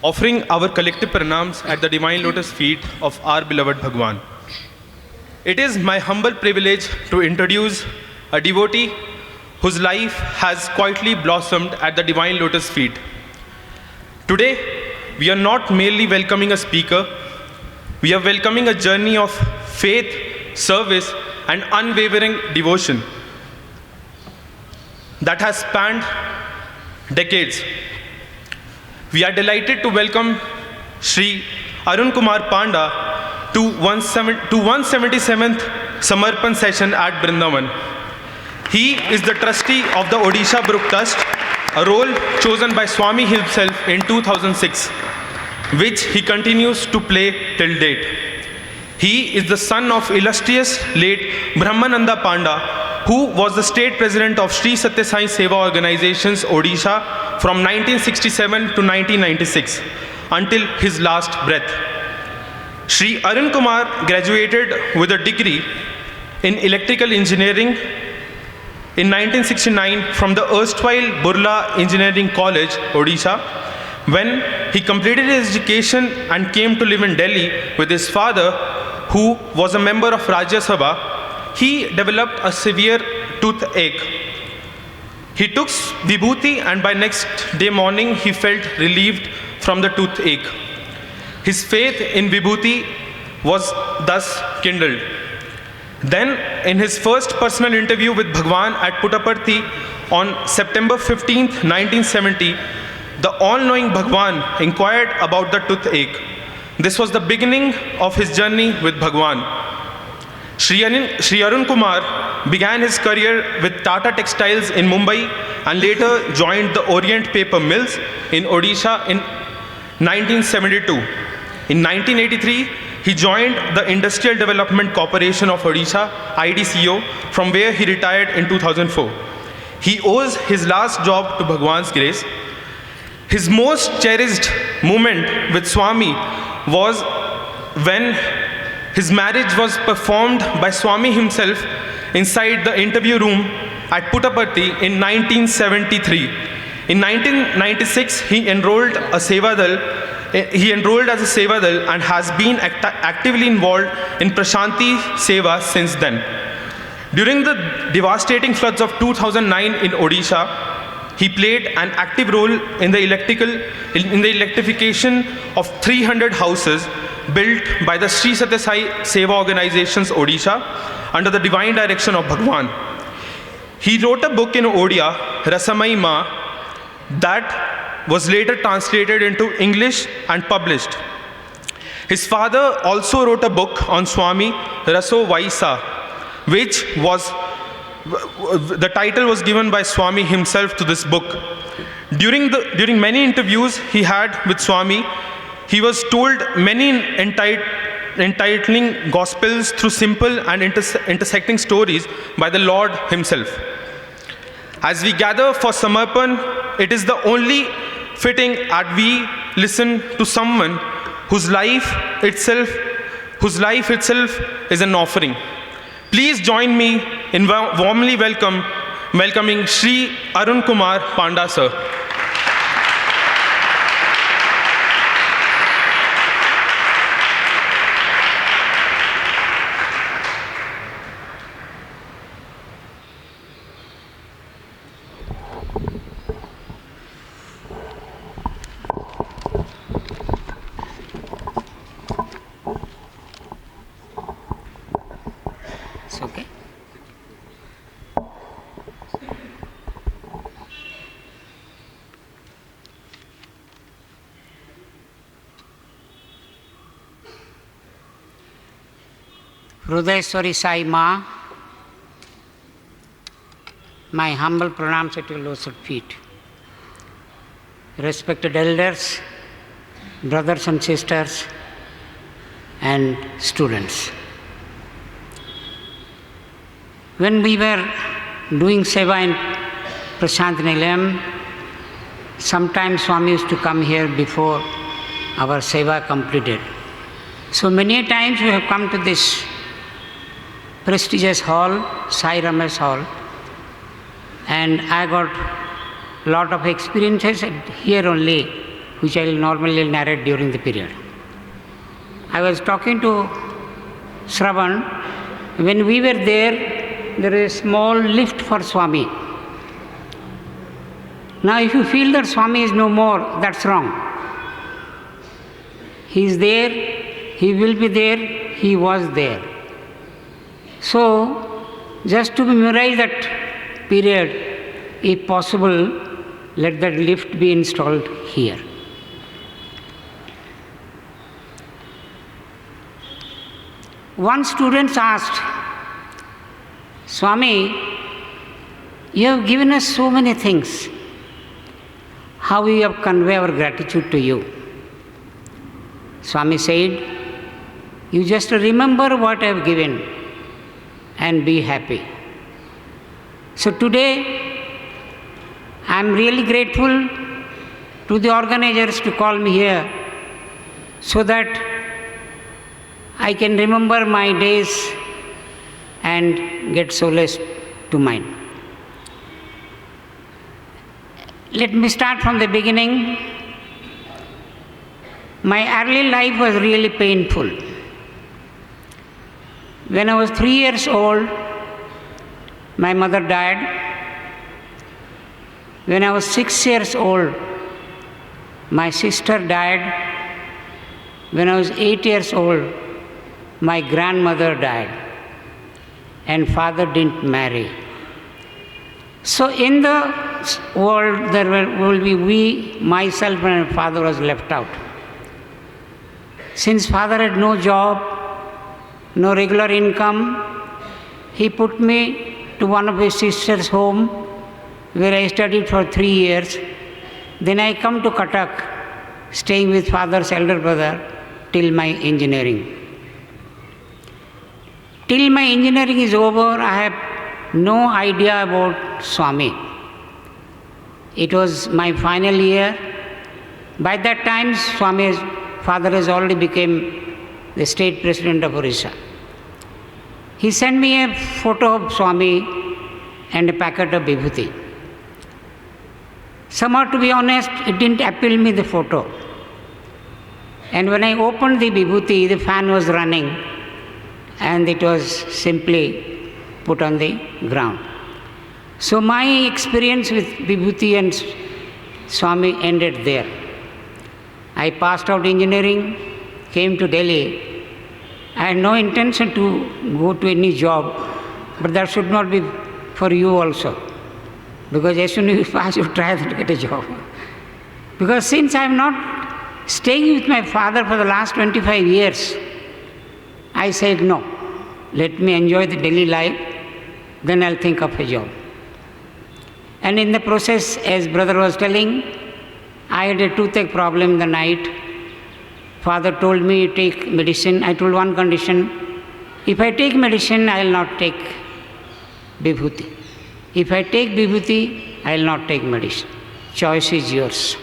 offering our collective pranams at the divine lotus feet of our beloved Bhagawan. It is my humble privilege to introduce a devotee whose life has quietly blossomed at the divine lotus feet. Today, we are not merely welcoming a speaker, we are welcoming a journey of faith, service, and unwavering devotion that has spanned decades. We are delighted to welcome Sri Arun Kumar Panda to 177th Samarpan session at Brindavan. He is the trustee of the Odisha Brook Trust, a role chosen by Swami himself in 2006, which he continues to play till date. He is the son of illustrious late Brahmananda Panda, who was the state president of Sri Sathya Sai Institutions, Odisha from 1967 to 1996 until his last breath. Sri Arun Kumar graduated with a degree in electrical engineering in 1969 from the erstwhile Burla Engineering College, Odisha. When he completed his education and came to live in Delhi with his father, who was a member of Rajya Sabha, he developed a severe toothache. He took vibhuti and by next day morning he felt relieved from the toothache. His faith in vibhuti was thus kindled. Then, in his first personal interview with Bhagawan at Puttaparthi on September 15th, 1970, the all-knowing Bhagawan inquired about the toothache. This was the beginning of his journey with Bhagawan. Sri Arun Kumar began his career with Tata Textiles in Mumbai and later joined the Orient Paper Mills in Odisha in 1972. In 1983, he joined the Industrial Development Corporation of Odisha, IDCO, from where he retired in 2004. He owes his last job to Bhagawan's grace. His most cherished moment with Swami was when his marriage was performed by Swami himself inside the interview room at Puttaparthi in 1973. In 1996, he enrolled as a Sevadal and has been actively involved in Prashanti Seva since then. During the devastating floods of 2009 in Odisha, he played an active role in the electrification of 300 houses built by the Sri Sathya Sai Seva Organizations Odisha under the divine direction of Bhagawan. He wrote a book in Odia, Rasamai Ma, that was later translated into English and published. His father also wrote a book on Swami, Raso Vaisa, which was, the title was given by Swami himself to this book. During many interviews he had with Swami, he was told many entitling gospels through simple and intersecting stories by the Lord himself. As we gather for Samarpan, it is the only fitting that we listen to someone whose life itself is an offering. Please join me in warmly welcoming Sri Arun Kumar Panda sir. Hridayeswari Sai Ma, my humble pranams at your lotus feet. Respected elders, brothers and sisters, and students. When we were doing Seva in Prashant Nilayam, sometimes Swami used to come here before our Seva completed. So many times we have come to this prestigious hall, Sai Ramesh Hall, and I got lot of experiences here only which I will normally narrate during the period. I was talking to Shravan. When we were there is a small lift for Swami. Now if you feel that Swami is no more, that's wrong. He is there, he will be there, he was there. So, just to memorize that period, if possible, let that lift be installed here. One student asked, Swami, you have given us so many things. How we have conveyed our gratitude to you? Swami said, you just remember what I have given and be happy. So today, I am really grateful to the organizers to call me here so that I can remember my days and get solace to mind. Let me start from the beginning. My early life was really painful. When I was 3 years old, my mother died. When I was 6 years old, my sister died. When I was 8 years old, my grandmother died. And father didn't marry. So in the world, there will be we, myself and my father was left out. Since father had no job, no regular income, he put me to one of his sister's home where I studied for 3 years. Then I come to Cuttack, staying with father's elder brother till my engineering. Till my engineering is over, I have no idea about Swami. It was my final year. By that time, Swami's father has already become the state president of Orissa. He sent me a photo of Swami and a packet of vibhuti. Somehow, to be honest, it didn't appeal me, the photo. And when I opened the vibhuti, the fan was running and it was simply put on the ground. So my experience with vibhuti and Swami ended there. I passed out engineering, came to Delhi. I had no intention to go to any job, but that should not be for you also. Because as soon as you pass, you try to get a job. Because since I am not staying with my father for the last 25 years, I said no, let me enjoy the daily life, then I'll think of a job. And in the process, as brother was telling, I had a toothache problem in the night. Father told me to take medicine. I told one condition, if I take medicine, I will not take vibhuti. If I take vibhuti, I will not take medicine. Choice is yours.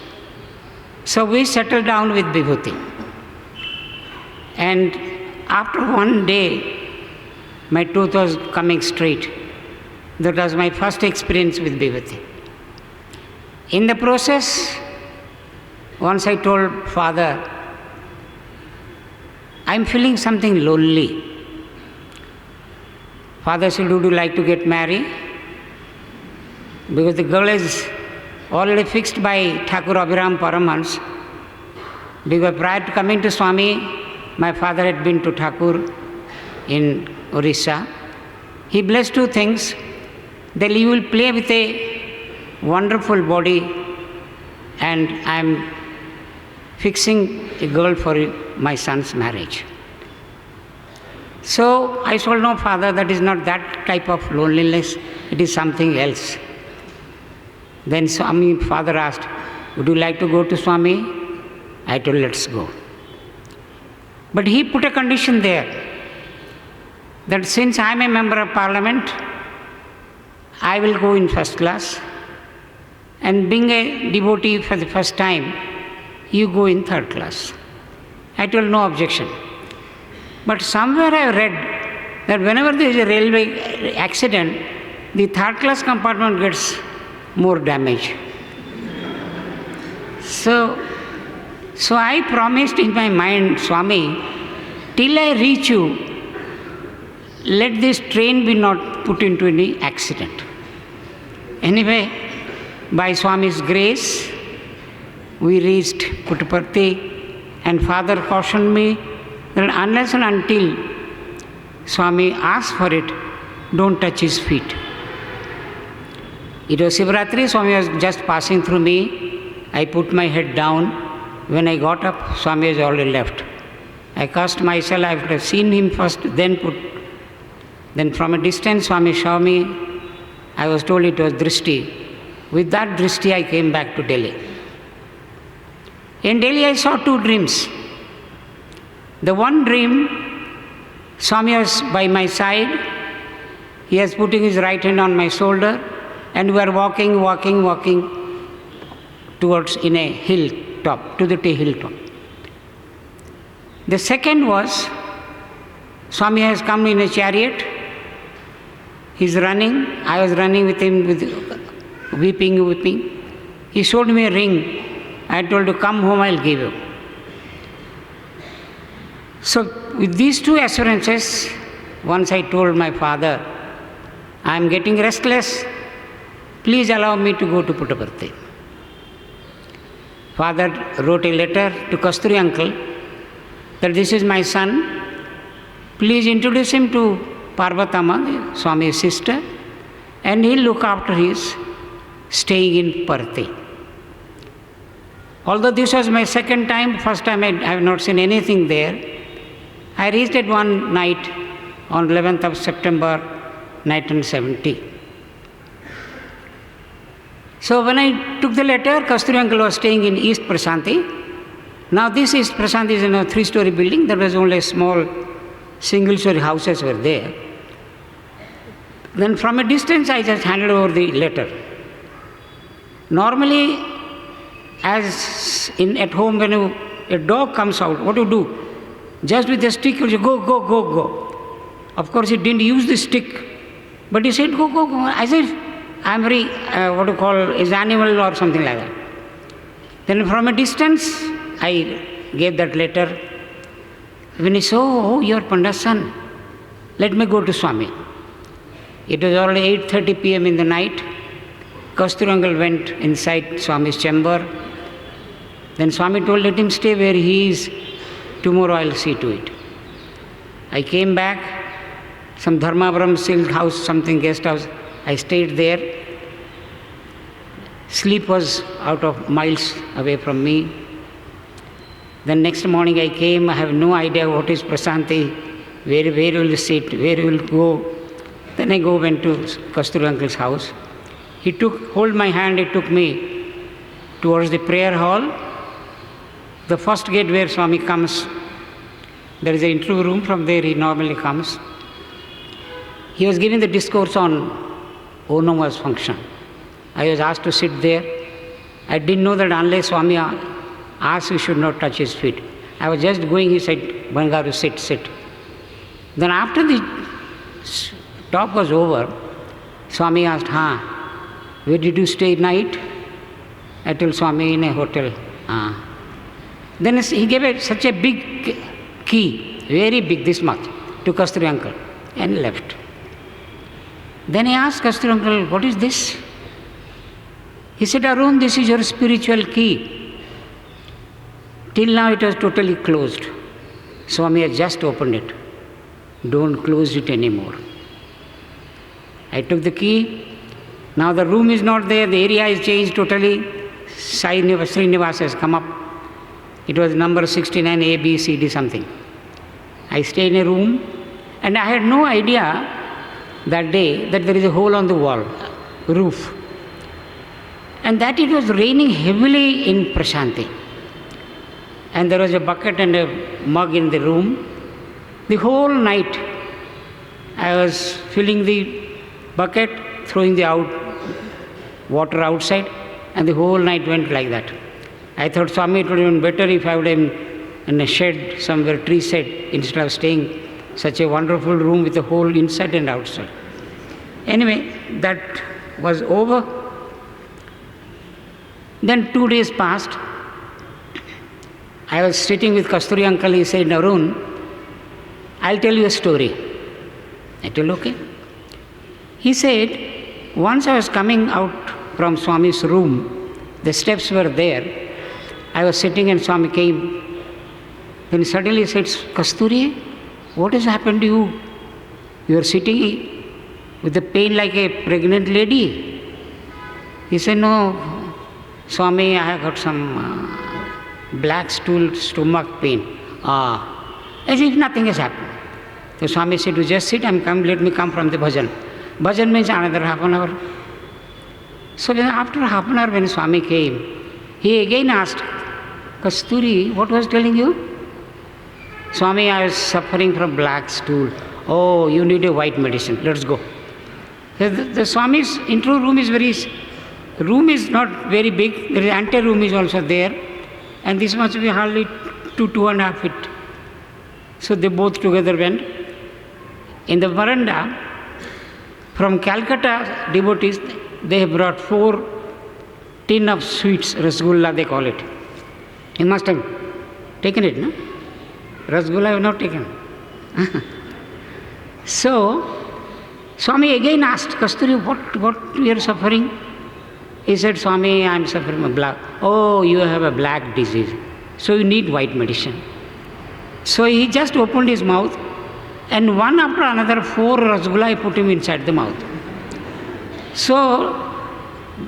So we settled down with vibhuti. And after one day, my tooth was coming straight. That was my first experience with vibhuti. In the process, once I told father, I'm feeling something lonely. Father said, would you like to get married? Because the girl is already fixed by Thakur Abhiram Paramhans. Because prior to coming to Swami, my father had been to Thakur in Orissa. He blessed two things, that you will play with a wonderful body, and I am fixing a girl for my son's marriage. So I told, no father, that is not that type of loneliness, it is something else. Then Swami, father asked, would you like to go to Swami? I told, let's go. But he put a condition there, that since I am a member of parliament, I will go in first class, and being a devotee for the first time, you go in third class. I told, no objection. But somewhere I read that whenever there is a railway accident, the third class compartment gets more damage. So So I promised in my mind, Swami, till I reach you, let this train be not put into any accident. Anyway, by Swami's grace, we reached Puttaparthi, and Father cautioned me that unless and until Swami asks for it, don't touch his feet. It was Sivaratri, Swami was just passing through me. I put my head down. When I got up, Swami has already left. I cursed myself, I would have seen him first, then from a distance Swami showed me. I was told it was drishti. With that drishti I came back to Delhi. In Delhi I saw two dreams. The one dream, Swami was by my side. He was putting his right hand on my shoulder, and we were walking towards in a hilltop, to the hilltop. The second was, Swami has come in a chariot. He's running. I was running with him, weeping. He showed me a ring. I told him, come home, I'll give you. So with these two assurances, once I told my father, I am getting restless. Please allow me to go to Puttaparthi. Father wrote a letter to Kasturi uncle that this is my son. Please introduce him to Parvatama, Swami's sister, and he'll look after his staying in Parthi. Although this was my second time, first time I have not seen anything there, I reached it one night on 11th of September 1970. So when I took the letter, Kasturi uncle was staying in East Prasanthi. Now this East Prasanthi is in a 3-story building. There was only small single-story houses were there. Then from a distance I just handed over the letter. Normally, as at home when a dog comes out, what do you do? Just with a stick you say, go. Of course he didn't use the stick, but he said, go. As if I'm very, is animal or something like that. Then from a distance, I gave that letter. When he saw, you're Panda's son, let me go to Swami. It was already 8:30 p.m. in the night. Kasturi uncle went inside Swami's chamber. Then Swami told, let him stay where he is. Tomorrow I'll see to it. I came back, some Dharmavaram silk house, something guest house. I stayed there. Sleep was out of miles away from me. Then next morning I came, I have no idea what is Prasanthi, where will you sit, where will you go. Then I went to Kasturi uncle's house. He hold my hand, he took me towards the prayer hall. The first gate where Swami comes, there is an interview room, from there he normally comes. He was giving the discourse on Onam's function. I was asked to sit there. I didn't know that unless Swami asked, you should not touch his feet. I was just going, he said, Bangaru, sit. Then after the talk was over, Swami asked, where did you stay night? I told Swami, in a hotel. Then he gave such a big key, very big, this much, to Kasturi uncle, and left. Then he asked Kasturi uncle, what is this? He said, Arun, this is your spiritual key. Till now it was totally closed. Swami has just opened it. Don't close it anymore. I took the key. Now the room is not there, the area is changed totally. Srinivas has come up. It was number 69, A, B, C, D, something. I stayed in a room, and I had no idea that day that there is a hole on the wall, roof. And that it was raining heavily in Prasanthi. And there was a bucket and a mug in the room. The whole night I was filling the bucket, throwing the water outside, and the whole night went like that. I thought, Swami, it would have been better if I would have been in a shed, somewhere, tree shed, instead of staying such a wonderful room with a hole inside and outside. Anyway, that was over. Then 2 days passed. I was sitting with Kasturi uncle, he said, Arun, I'll tell you a story. I told, okay. He said, once I was coming out from Swami's room, the steps were there. I was sitting and Swami came. Then suddenly he said, Kasturi, what has happened to you? You are sitting with the pain like a pregnant lady. He said, no, Swami, I have got some black stool stomach pain. As if nothing has happened. So Swami said, you just sit, let me come from the bhajan. Bhajan means another half an hour. So then after half an hour when Swami came, he again asked, Kasturi, what was telling you? Swami, I was suffering from black stool. Oh, you need a white medicine. Let's go. The Swami's intro room is not very big. The ante room is also there. And this must be hardly 2.5 feet. So they both together went. In the veranda, from Calcutta devotees, they have brought 4 tin of sweets, rasgulla they call it. You must have taken it, no? Rasgulla I have not taken. So, Swami again asked, Kasturi, what you are suffering? He said, Swami, I am suffering from black. Oh, you have a black disease. So you need white medicine. So he just opened his mouth and one after another 4 rasgulla I put him inside the mouth. So,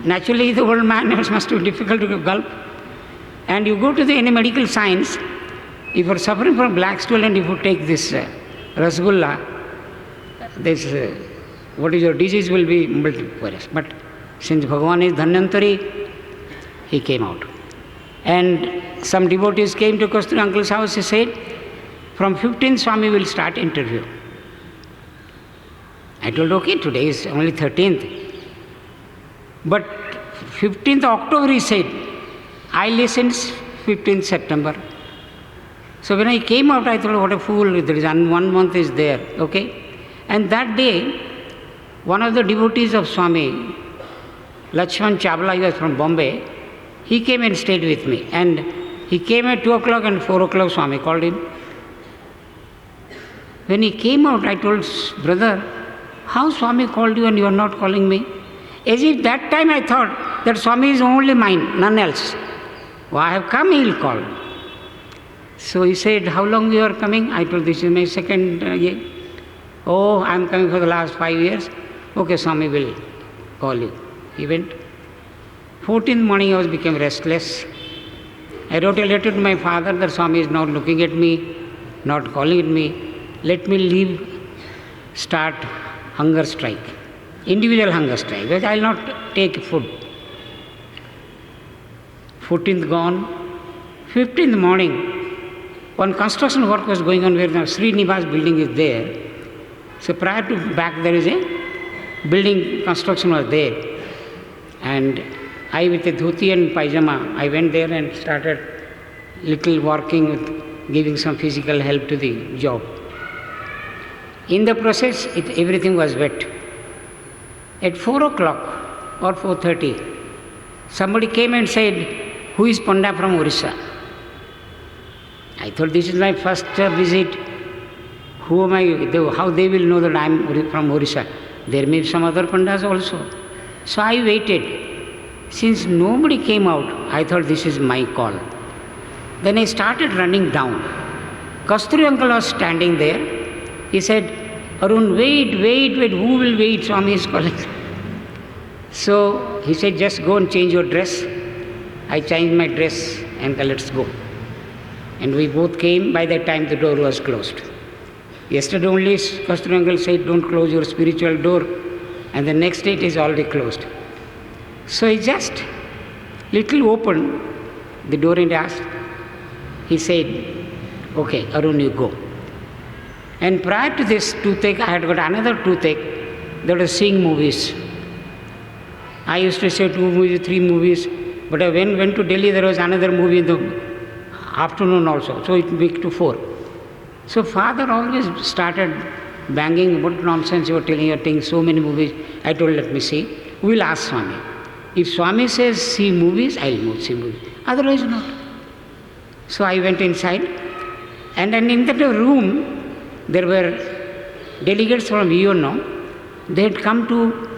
naturally the old man must be difficult to gulp. And you go to any medical science, if you are suffering from black stool and if you take this rasgulla, what is your disease will be multifarious. But since Bhagawan is Dhanyantari, he came out. And some devotees came to Kasturi uncle's house, he said, from 15th Swami will start interview. I told, okay, today is only 13th. But 15th October he said, I listened 15th September. So when I came out, I thought, what a fool, there is 1 month is there, okay. And that day, one of the devotees of Swami, Lakshman Chabla, he was from Bombay, he came and stayed with me. And he came at 2 o'clock and 4 o'clock Swami called him. When he came out, I told, brother, how Swami called you and you are not calling me? As if that time I thought that Swami is only mine, none else. Well, I have come, he will call. So he said, how long you are coming? I told, this is my second year. Oh, I am coming for the last 5 years. Okay, Swami will call you. He went. 14th morning I became restless. I wrote a letter to my father that Swami is not looking at me, not calling at me. Let me leave, start hunger strike. Individual hunger strike, because I will not take food. 14th gone. 15th morning, one construction work was going on where the Sri Nivas building is there. So prior to back there is a building construction was there. And I with a dhoti and pajama, I went there and started little working with giving some physical help to the job. In the process, everything was wet. At 4 o'clock or 4:30, somebody came and said, who is Panda from Orissa? I thought this is my first visit. Who am I? How they will know that I am from Orissa? There may be some other Pandas also. So I waited. Since nobody came out, I thought this is my call. Then I started running down. Kasturi uncle was standing there. He said, Arun, wait, who will wait? Swami is calling. So he said, just go and change your dress. I changed my dress and let's go. And we both came. By that time the door was closed. Yesterday only Kasturi uncle said, don't close your spiritual door. And the next day it is already closed. So he just little opened the door and asked. He said, okay, Arun, you go. And prior to this toothache, I had got another toothache that was seeing movies. I used to say 2 movies, 3 movies, but I went to Delhi, there was another movie in the afternoon also, so it became to 4. So father always started banging, what nonsense you are telling so many movies. I told, let me see. We will ask Swami. If Swami says see movies, I will see movies. Otherwise not. So I went inside, and then in that room, there were delegates from UNO. They had come to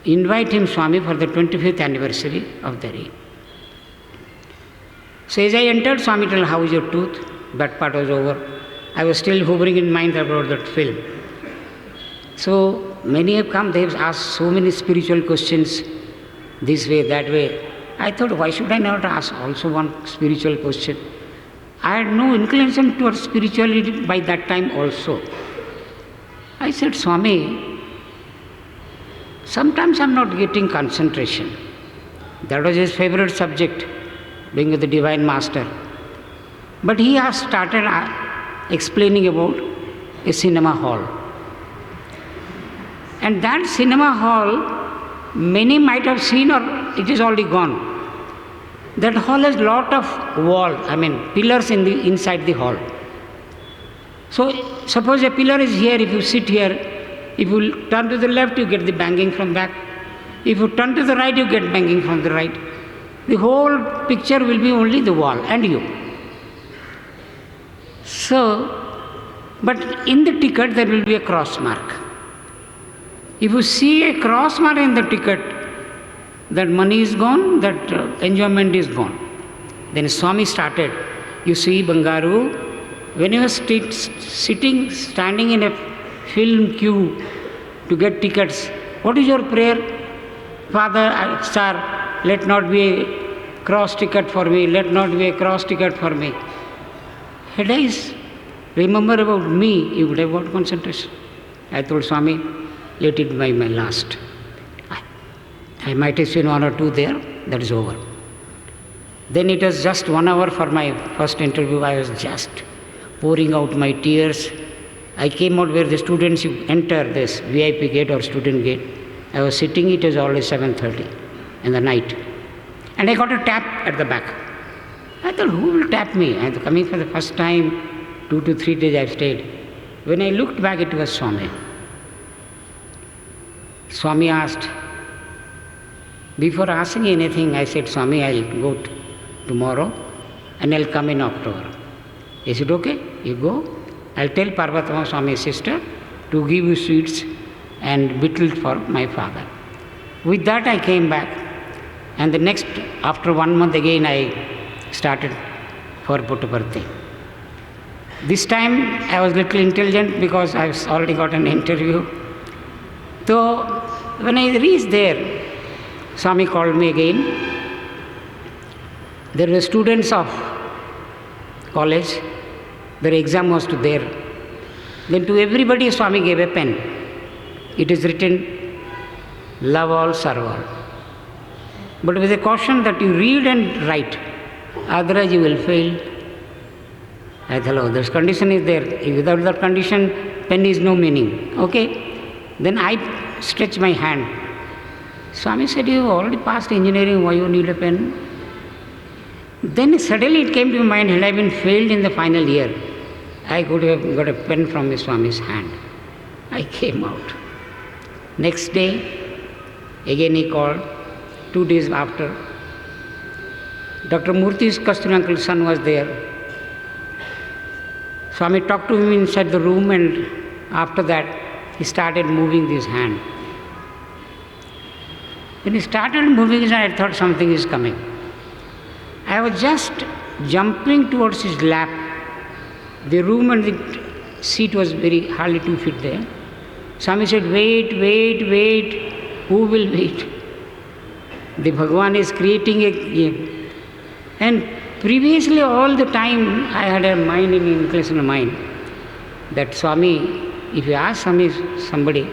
invite him, Swami, for the 25th anniversary of the day. So as I entered, Swami told, how is your tooth? That part was over. I was still hovering in mind about that film. So many have come, they have asked so many spiritual questions, this way, that way. I thought, why should I not ask also one spiritual question? I had no inclination towards spirituality by that time also. I said, Swami, sometimes I'm not getting concentration. That was his favorite subject, being the Divine Master. But he has started explaining about a cinema hall. And that cinema hall, many might have seen, or it is already gone. That hall has lot of pillars inside the hall. So suppose a pillar is here, if you sit here, if you turn to the left, you get the banging from back. If you turn to the right, you get banging from the right. The whole picture will be only the wall and you. So, but in the ticket there will be a cross mark. If you see a cross mark in the ticket, that money is gone, that enjoyment is gone. Then Swami started, you see, Bangaru, when you are standing in a film queue to get tickets, what is your prayer? Father, sir, let not be a cross ticket for me, let not be a cross ticket for me. Had I remember about me, you would have got concentration. I told Swami, let it be my last. I might have seen one or two there, that is over. Then it was just 1 hour for my first interview. I was just pouring out my tears. I came out where the students enter this VIP gate or student gate. I was sitting, it was already 7:30 in the night. And I got a tap at the back. I thought, who will tap me? I was coming for the first time, 2 to 3 days I stayed. When I looked back, it was Swami. Swami asked, before asking anything, I said, Swami, I'll go tomorrow and I'll come in October. Is it okay? You go. I'll tell Parvatama Swami's sister to give you sweets and betel for my father. With that I came back, and the next, after 1 month again, I started for Puttaparthi. This time I was little intelligent because I was already got an interview. So when I reached there, Swami called me again. There were students of college. Their exam was to there. Then to everybody Swami gave a pen. It is written, love all, serve all. But with a caution that you read and write, otherwise you will fail. I thought, oh, this condition is there. Without that condition, pen is no meaning. Okay? Then I stretched my hand. Swami said, you already passed engineering, why you need a pen? Then suddenly it came to my mind, had I been failed in the final year, I could have got a pen from Swami's hand. I came out. Next day, again he called. 2 days after, Dr. Murthy's Kasturi uncle's son was there. Swami talked to him inside the room, and after that he started moving his hand. When he started moving his hand, I thought something is coming. I was just jumping towards his lap. The room and the seat was hardly 2 feet there. Swami said, wait, wait, wait. Who will wait? The Bhagawan is creating a game. And previously all the time I had a mind, an inclination of mind, that Swami, if you ask somebody,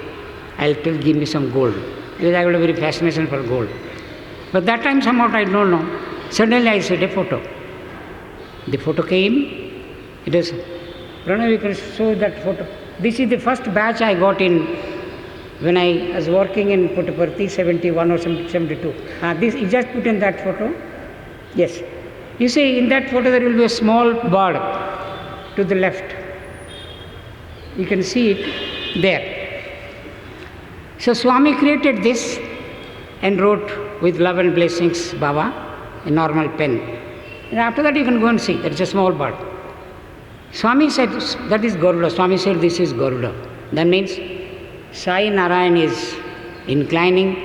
I'll tell, give me some gold. Because I got a very fascination for gold. But that time somehow I don't know. Suddenly I said a photo. The photo came. It was, Pranav, you can show that photo. This is the first batch I got in when I was working in Puttaparthi, 71 or 72. This is just put in that photo. Yes. You see, in that photo there will be a small bird to the left. You can see it there. So Swami created this and wrote with love and blessings, Baba, a normal pen. And after that you can go and see. It's a small bird. Swami said, that is Garuda. Swami said, this is Garuda. That means Sai Narayan is inclining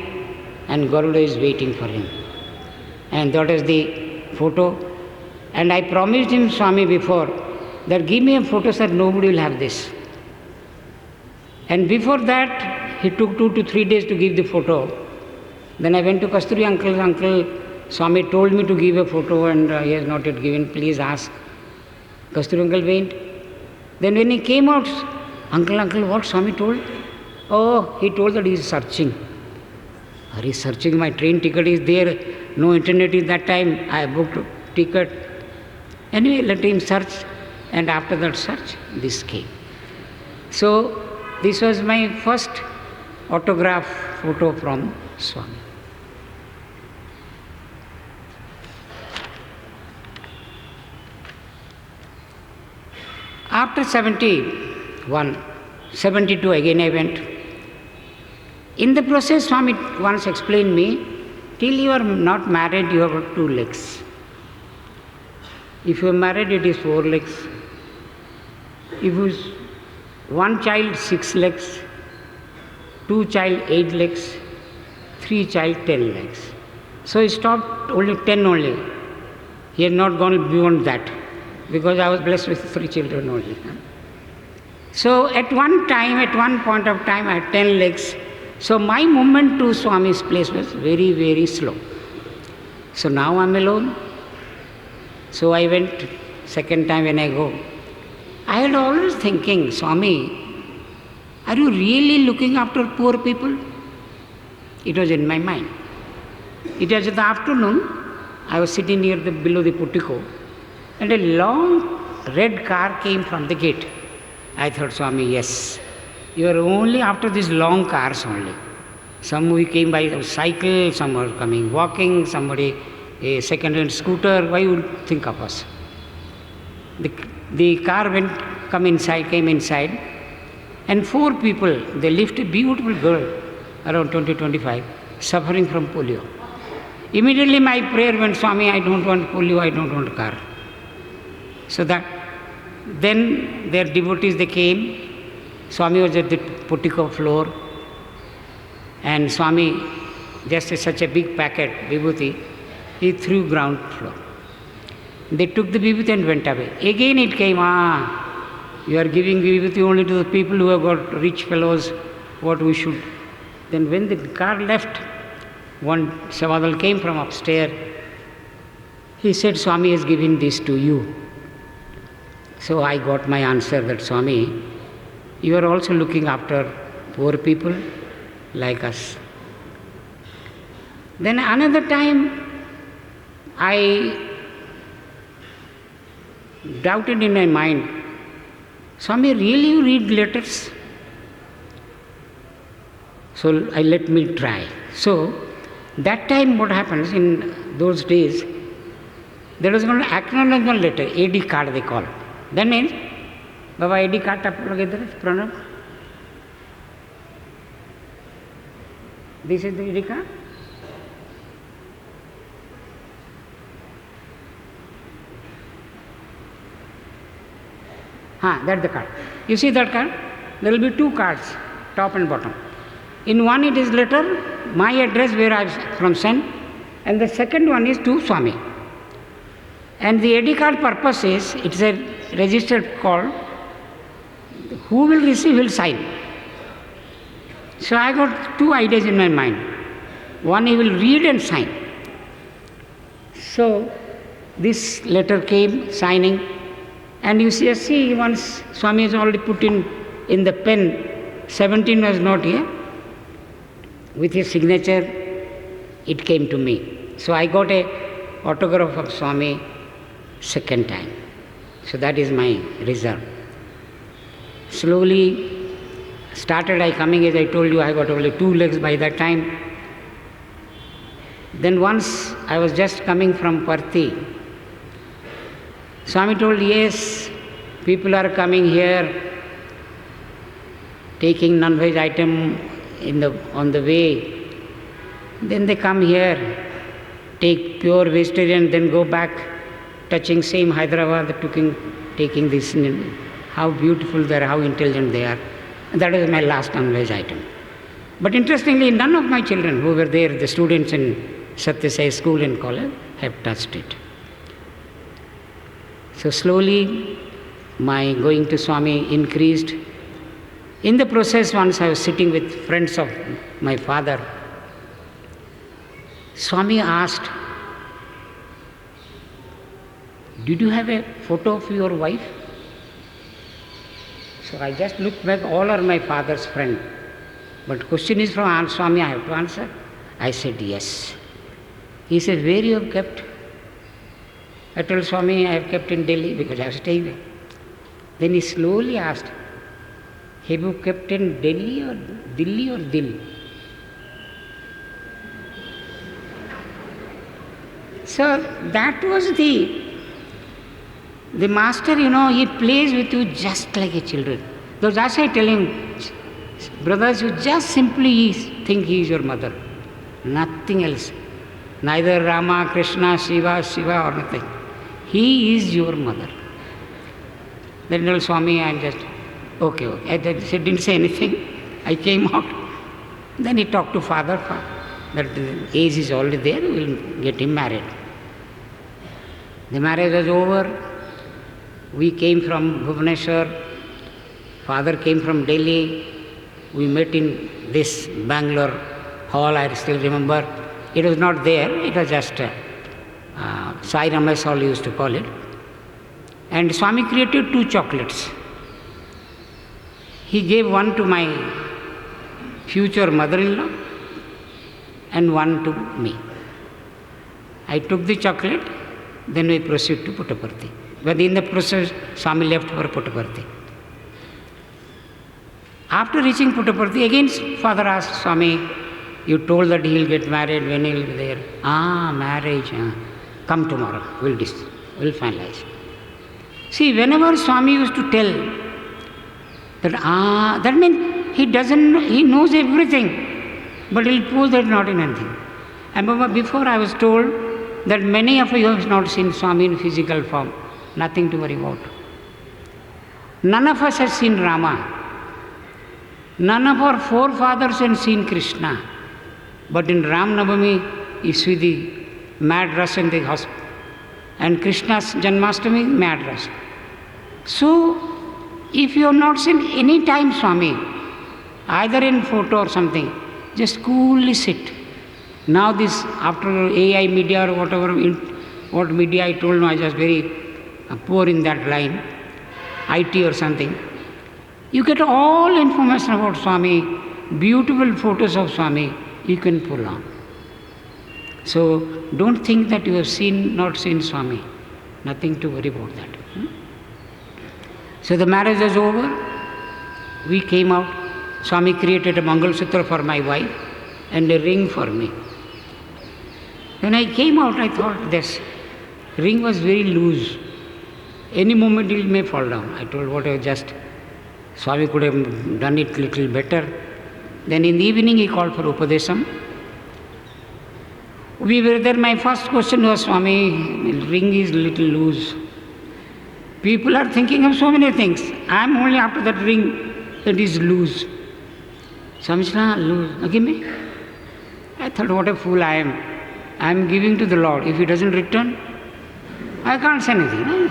and Garuda is waiting for him. And that is the photo. And I promised him, Swami, before, that give me a photo, sir, nobody will have this. And before that, he took 2 to 3 days to give the photo. Then I went to Kasturi uncle, Swami told me to give a photo and he has not yet given, please ask. Kasturi uncle went. Then when he came out, uncle, what Swami told? Oh, he told that he is searching. He is searching, my train ticket is there, no internet is that time, I booked ticket. Anyway, let him search, and after that search, this came. So, this was my first autograph photo from Swami. After 72 again I went. In the process, Swami once explained me, till you are not married, you have got 2 legs. If you are married, it is 4 legs. If you is 1 child, 6 legs, 2 child, 8 legs, 3 child, 10 legs. So he stopped only 10 only. He had not gone beyond that, because I was blessed with 3 children only. So at one point of time, I had 10 legs. So my movement to Swami's place was very, very slow. So now I am alone. So I went second time when I go. I had always thinking, Swami, are you really looking after poor people? It was in my mind. It was in the afternoon. I was sitting below the portico, and a long red car came from the gate. I thought, Swami, yes, you are only after these long cars only. Some who came by cycle, some were coming walking, somebody a second-hand scooter. Why you think of us? The car came inside, and 4 people, they lifted a beautiful girl, around 20-25, suffering from polio. Immediately my prayer went, Swami, I don't want polio, I don't want car. So that, then their devotees, they came. Swami was at the portico floor, and Swami, just such a big packet, vibhuti, he threw ground floor. They took the vibhuti and went away. Again it came, you are giving vibhuti only to the people who have got rich fellows, what we should. Then when the car left, one Savadal came from upstairs. He said, Swami has given this to you. So I got my answer that, Swami, you are also looking after poor people like us. Then another time, I doubted in my mind, Swami, really you read letters? So let me try. So that time what happens in those days, there was one acknowledgement letter, AD card they call. That means, Baba AD card Pranab. This is the AD card. That's the card. You see that card? There will be 2 cards, top and bottom. In one it is letter, my address where I from sent, and the second one is to Swami. And the AD card purpose is, it's a registered call, who will receive will sign. So I got 2 ideas in my mind. One, he will read and sign. So this letter came, signing, and you see once Swami has already put in the pen, 17 was not here. With his signature, it came to me. So I got a autograph of Swami second time. So that is my result. Slowly started I coming, as I told you, I got only 2 legs by that time. Then once I was just coming from Parthi. Swami told, yes, people are coming here, taking non-veg item on the way. Then they come here, take pure vegetarian, then go back. touching same Hyderabad, taking this, how beautiful they are, how intelligent they are. And that was my last knowledge item. But interestingly, none of my children who were there, the students in Sathya Sai School and college, have touched it. So slowly, my going to Swami increased. In the process, once I was sitting with friends of my father, Swami asked, "Did you have a photo of your wife?" So I just looked back, all are my father's friend. But question is from Swami, I have to answer. I said, yes. He said, where you have kept? I told Swami, I have kept in Delhi because I was staying there. Then he slowly asked, have you kept in Delhi or Dil? So that was the master, he plays with you just like a children. That's why I tell him, brothers, you just simply think he is your mother. Nothing else. Neither Rama, Krishna, Shiva or nothing. He is your mother. Then told Swami, I'm just, okay. I didn't say anything. I came out. Then he talked to father, that the age is already there, we'll get him married. The marriage was over. We came from Bhubaneswar. Father came from Delhi. We met in this Bangalore hall, I still remember. It was not there, it was just Sai Ramesh hall used to call it. And Swami created 2 chocolates. He gave one to my future mother-in-law and one to me. I took the chocolate, then we proceeded to Puttaparthi. But in the process, Swami left for Puttaparthi. After reaching Puttaparthi, again father asked Swami, you told that he will get married, when he will be there? Marriage. Come tomorrow, we'll finalize. See, whenever Swami used to tell that means he knows everything, but he'll pose that not in anything. And before I was told that many of you have not seen Swami in physical form, nothing to worry about. None of us has seen Rama. None of our forefathers have seen Krishna. But in Ram Navami, you see the mad rush in the hospital. And Krishna's Janmashtami, mad rush. So, if you have not seen any time Swami, either in photo or something, just coolly sit. Now this, after AI media or whatever, what media I told, I was very poor in that line, IT or something. You get all information about Swami, beautiful photos of Swami, you can pull on. So don't think that you have not seen Swami. Nothing to worry about that. So the marriage was over. We came out. Swami created a Mangal Sutra for my wife and a ring for me. When I came out, I thought this ring was very loose. Any moment it may fall down. I told whatever, just Swami could have done it little better. Then in the evening he called for Upadesam. We were there, my first question was, Swami, ring is little loose. People are thinking of so many things. I am only after that ring that is loose. Swami said, loose. Give me. I thought, what a fool I am. I am giving to the Lord. If he doesn't return, I can't say anything. No?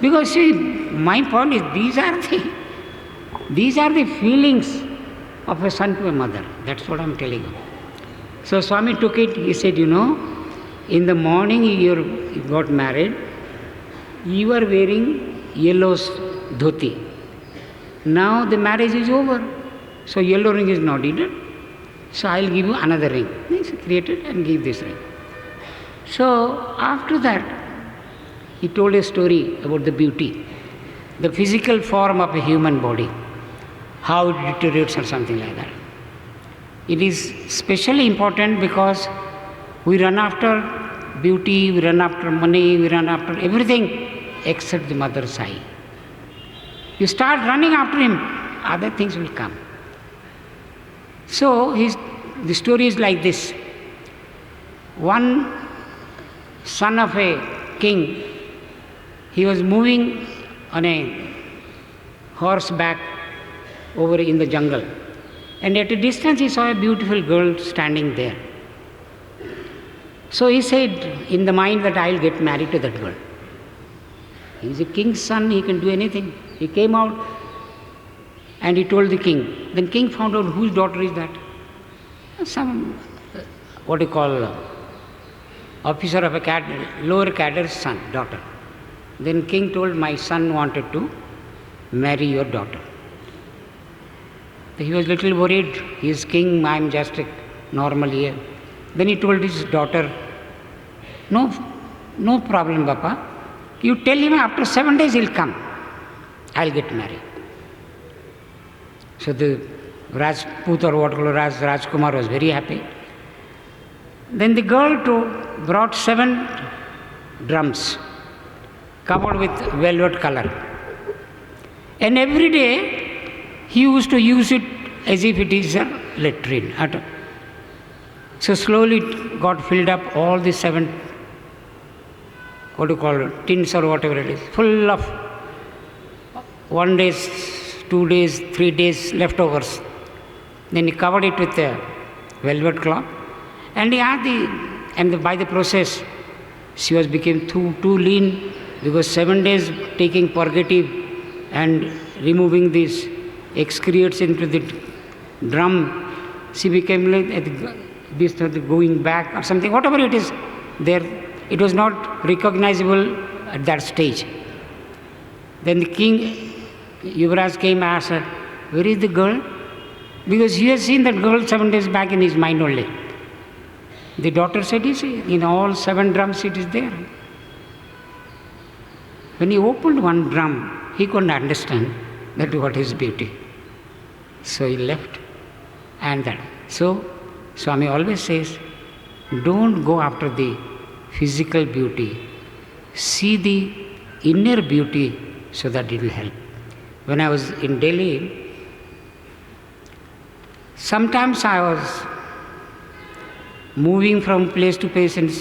Because see, my point is, these are the feelings of a son to a mother. That's what I am telling you. So Swami took it, he said, in the morning you got married, you are wearing yellow dhoti. Now the marriage is over, so yellow ring is not needed. So I will give you another ring. He created and gave this ring. So after that, he told a story about the beauty, the physical form of a human body, how it deteriorates or something like that. It is especially important because we run after beauty, we run after money, we run after everything except the mother's eye. You start running after him, other things will come. So the story is like this. One son of a king He was moving on a horseback over in the jungle. And at a distance he saw a beautiful girl standing there. So he said in the mind that I'll get married to that girl. He's a king's son, he can do anything. He came out and he told the king. Then king found out whose daughter is that. Some, officer of a lower cadre's son, daughter. Then king told, my son wanted to marry your daughter. He was little worried. He is king, I am just a normal here. Then he told his daughter, no problem, Papa. You tell him after 7 days he'll come. I'll get married. So the Rajput or Rajkumar was very happy. Then the girl brought 7 drums covered with velvet color. And every day he used to use it as if it is a latrine. So slowly it got filled up, all the 7 tins or whatever it is, full of 1 day, 2 days, 3 days leftovers. Then he covered it with a velvet cloth, and by the process, she became too lean, because 7 days taking purgative and removing these excretes into the drum, she became like this, going back or something, whatever it is there. It was not recognizable at that stage. Then the king, Yuvraj came and asked her, where is the girl? Because he has seen that girl 7 days back in his mind only. The daughter said, you see, in all 7 drums it is there. When he opened one drum, he couldn't understand that what is beauty. So he left. And that. So Swami always says, don't go after the physical beauty. See the inner beauty so that it will help. When I was in Delhi, sometimes I was moving from place to place and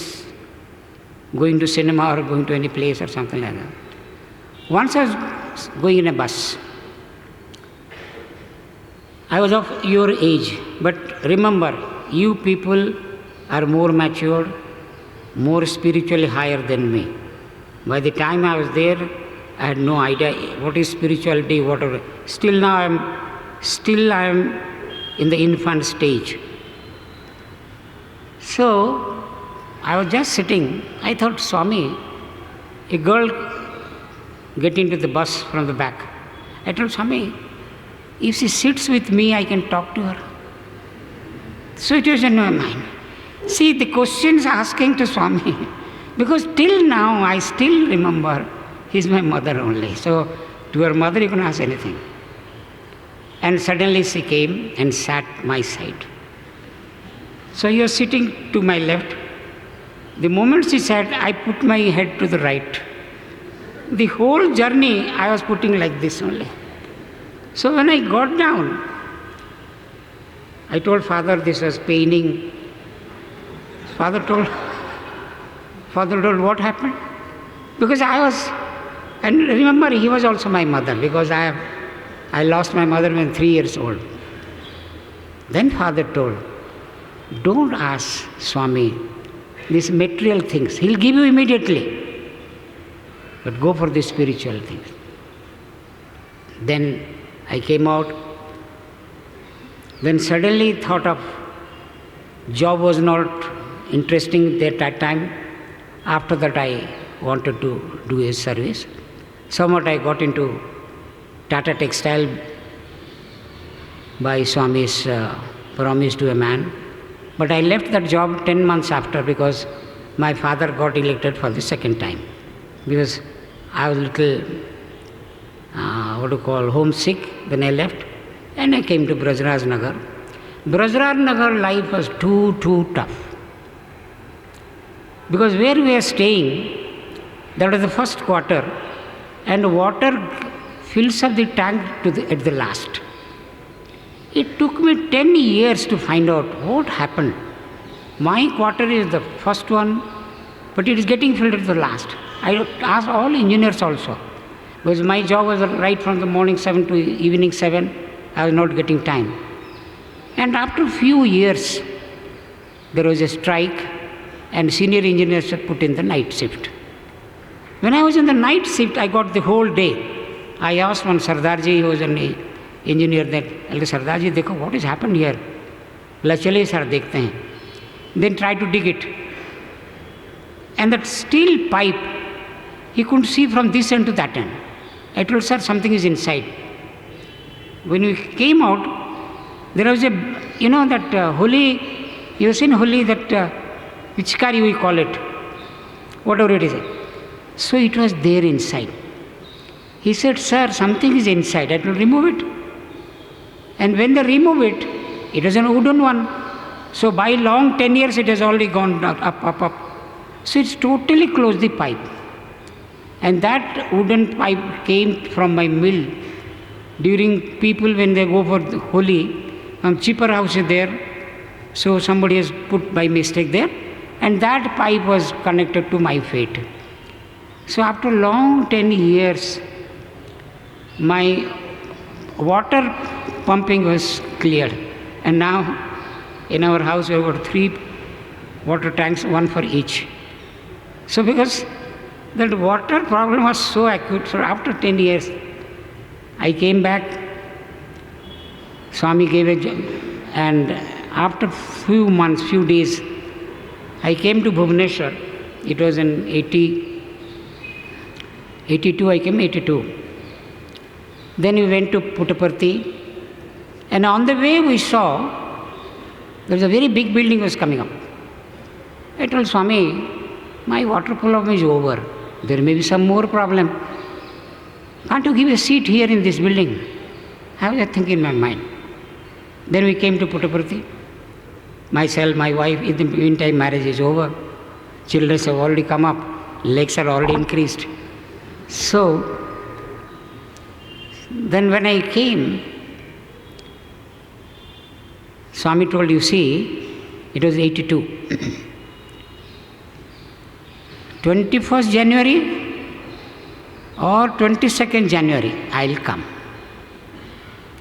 going to cinema or going to any place or something like that. Once I was going in a bus. I was of your age, but remember, you people are more matured, more spiritually higher than me. By the time I was there, I had no idea what is spirituality, whatever. Still I am in the infant stage. So I was just sitting. I thought, Swami, a girl get into the bus from the back. I told Swami, if she sits with me, I can talk to her. So it was in my mind. See, the questions asking to Swami, because till now I still remember he's my mother only. So to her mother you can ask anything. And suddenly she came and sat my side. So you are sitting to my left. The moment she sat, I put my head to the right. The whole journey I was putting like this only. So when I got down, I told Father this was paining. Father told, what happened? Because I was, and remember, he was also my mother, because I lost my mother when 3 years old. Then Father told, don't ask Swami these material things. He'll give you immediately. But go for the spiritual things. Then I came out. Then suddenly thought of job was not interesting at that time. After that I wanted to do a service. Somewhat I got into Tata Textile by Swami's promise to a man. But I left that job 10 months after, because my father got elected for the second time. Because I was a little, homesick when I left. And I came to Brajraj Nagar. Brajraj Nagar life was too tough. Because where we were staying, that was the first quarter, and water fills up the tank at the last. It took me 10 years to find out what happened. My quarter is the first one, but it is getting filled at the last. I asked all engineers also. Because my job was right from the morning 7 to evening 7. I was not getting time. And after a few years, there was a strike and senior engineers were put in the night shift. When I was in the night shift, I got the whole day. I asked one Sardarji, who was an engineer, that, Elder Sardarji, dekho, what has happened here? Bola, chale sir, dekhte hain. Then try to dig it. And that steel pipe, he couldn't see from this end to that end. I told, sir, something is inside. When we came out, there was a, that holy, you have seen holy, that Vichkari we call it, whatever it is. So it was there inside. He said, sir, something is inside. I will remove it. And when they remove it, it was a wooden one. So by long 10 years, it has already gone up. So it's totally closed the pipe. And that wooden pipe came from my mill. During people, when they go for the Holi, cheaper house is there. So somebody has put by mistake there. And that pipe was connected to my feet. So after long 10 years, my water pumping was cleared. And now in our house we have got 3 water tanks, 1 for each. So because that water problem was so acute, so after 10 years, I came back, Swami gave a job, and after few months, few days, I came to Bhubaneswar. It was in 82, I came 82. Then we went to Puttaparthi, and on the way we saw there was a very big building was coming up. I told Swami, my water problem is over. There may be some more problem. Can't you give a seat here in this building? I have that thing in my mind. Then we came to Puttaparthi. Myself, my wife, in the meantime marriage is over. Children have already come up. Legs are already increased. So, then when I came, Swami told, you see, it was 82. 21st January or 22nd January, I'll come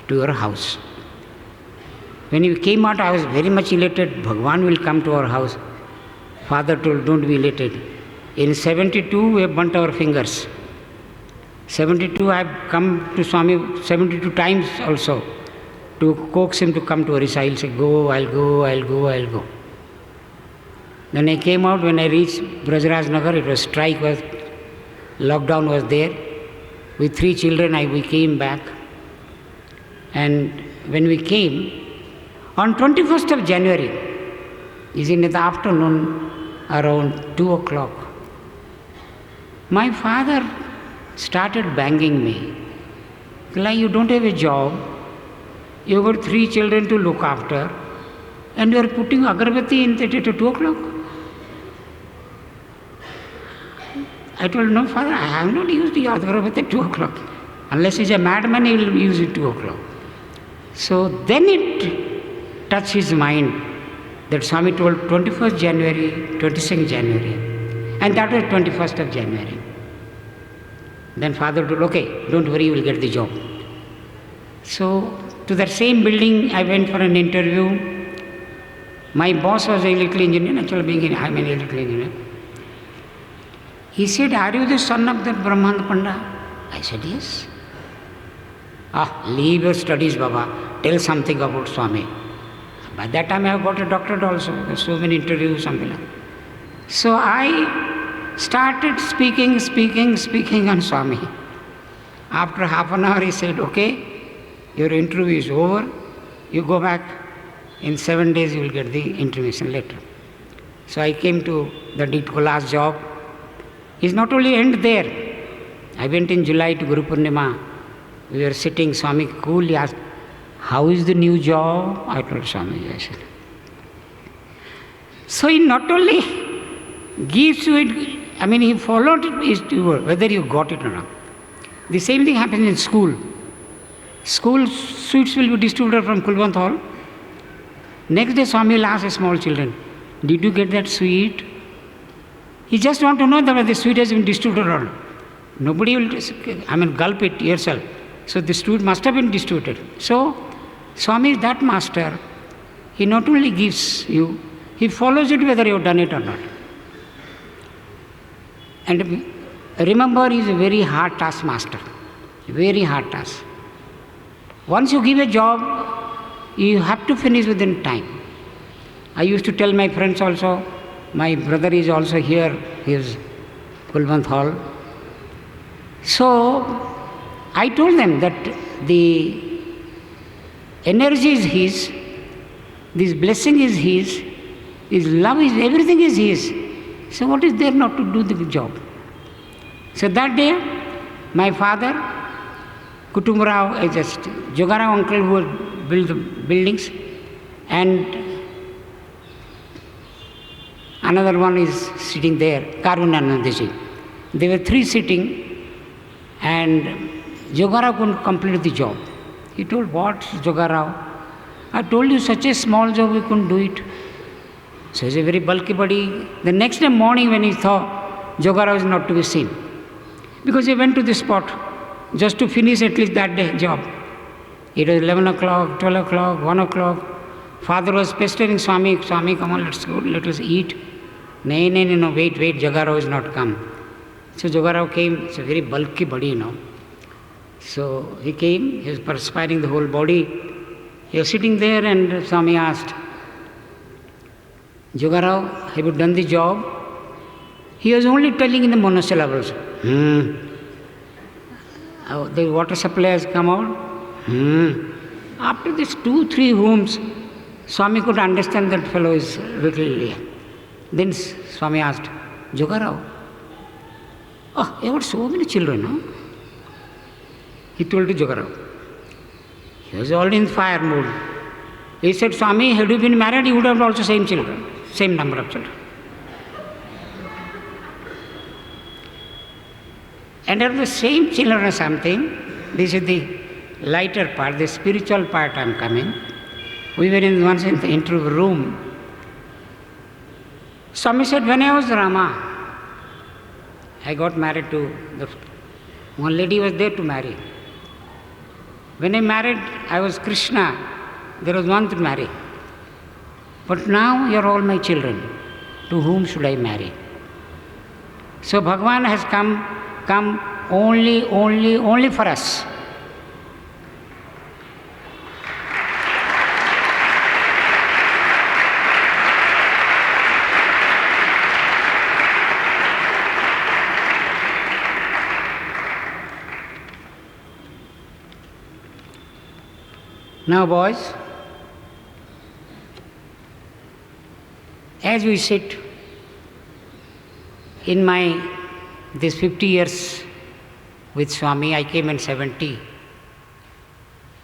to your house. When you came out, I was very much elated. Bhagawan will come to our house. Father told, don't be elated. In 72, we have burnt our fingers. 72, I have come to Swami 72 times also to coax him to come to Orissa. He'll say, go, I'll go, I'll go, I'll go. Then I came out, when I reached Brajraj Nagar, it was strike, lockdown was there. With 3 children, we came back. And when we came, on 21st of January, is in the afternoon, around 2 o'clock, my father started banging me. Like, you don't have a job, you've got 3 children to look after, and you are putting agarbatti in at 2 o'clock. I told him, no, Father, I have not used the agarbatti at 2 o'clock. Unless he's a madman, he will use it 2 o'clock. So then it touched his mind that Swami told 21st January, 22nd January, and that was 21st of January. Then Father told, okay, don't worry, you will get the job. So to that same building, I went for an interview. My boss was an electrical engineer, actually I'm an electrical engineer. He said, are you the son of that Brahman Panda? I said, yes. Leave your studies, Baba. Tell something about Swami. By that time I have got a doctorate also. There's so many interviews, something like that. So I started speaking on Swami. After half an hour he said, okay, your interview is over. You go back. In 7 days you will get the intimation letter. So I came to the last job. It's not only end there. I went in July to Guru Purnima. We were sitting, Swami coolly asked, how is the new job? I told Swami, I said. So he not only gives you it, he followed it, whether you got it or not. The same thing happens in school. School sweets will be distributed from Kulwant Hall. Next day Swami will ask the small children, did you get that sweet? He just want to know that the sweet has been distributed or not. Nobody will, gulp it yourself. So the sweet must have been distributed. So Swami is that master. He not only gives you, he follows it whether you have done it or not. And remember, he is a very hard task master. Very hard task. Once you give a job, you have to finish within time. I used to tell my friends also, my brother is also here, he is Kulwant Hall. So I told them that the energy is his, this blessing is his love is, everything is his. So what is there not to do the job? So that day, my father, Kutumrao, just Jogarao uncle who had built the buildings, and another one is sitting there, Karunanandaji. They were three sitting, and Jogarao couldn't complete the job. He told, what, Jogarao? I told you such a small job, we couldn't do it. So he's a very bulky body. The next day morning when he thought, Jogarao is not to be seen. Because he went to the spot just to finish at least that day job. It was 11 o'clock, 12 o'clock, 1 o'clock. Father was pestering Swami, Swami, come on, let's go, let us eat. No, wait, Jogarao is not come. So Jogarao came, it's a very bulky body, So he came, he was perspiring the whole body. He was sitting there and Swami asked, Jogarao, have you done the job? He was only telling in the monosyllables. The water supply has come out. After these 2-3 rooms, Swami could understand that fellow is little. Then Swami asked, Jogarao, you have so many children, no? He told to Jogarao. He was already in fire mood. He said, Swami, had you been married, you would have also same children, same number of children. And of the same children or something, this is the lighter part, the spiritual part I am coming. We were once in the interview room. Swami said, when I was Rama, I got married to, one lady was there to marry. When I married, I was Krishna, there was one to marry. But now you are all my children, to whom should I marry? So Bhagawan has come only for us. Now boys, as we sit in this 50 years with Swami, I came in 70.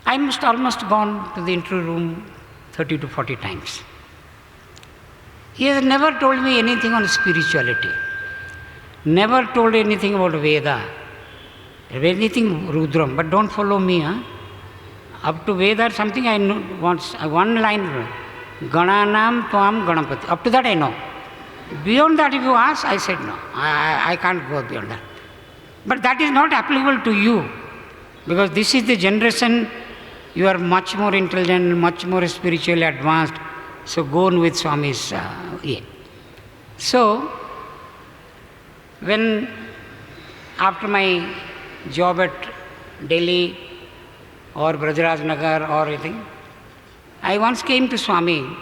I must almost gone to the interview room 30 to 40 times. He has never told me anything on spirituality, never told anything about Veda, anything Rudram, but don't follow me. Up to Veda, something I know, one line, Gananam Tvam Ganapati. Up to that I know. Beyond that, if you ask, I said no. I can't go beyond that. But that is not applicable to you, because this is the generation, you are much more intelligent, much more spiritually advanced, so go on with Swami's So, when after my job at Delhi or Brajraj Nagar or anything, I once came to Swami.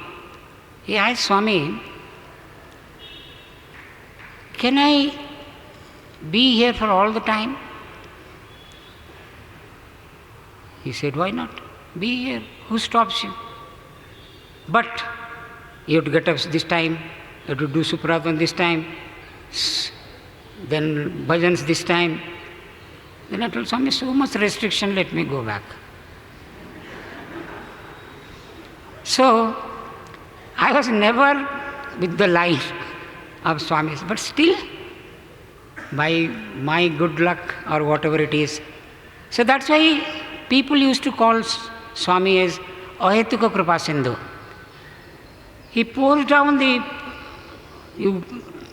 He asked, Swami, can I be here for all the time? He said, why not? Be here. Who stops you? But you have to get up this time, you have to do Suprabhatam this time, then bhajans this time. Then I told Swami, so much restriction, let me go back. So, I was never with the line of Swami's, but still, by my good luck or whatever it is. So that's why people used to call Swami as Ahetuka Kripa Sindhu. He pours down you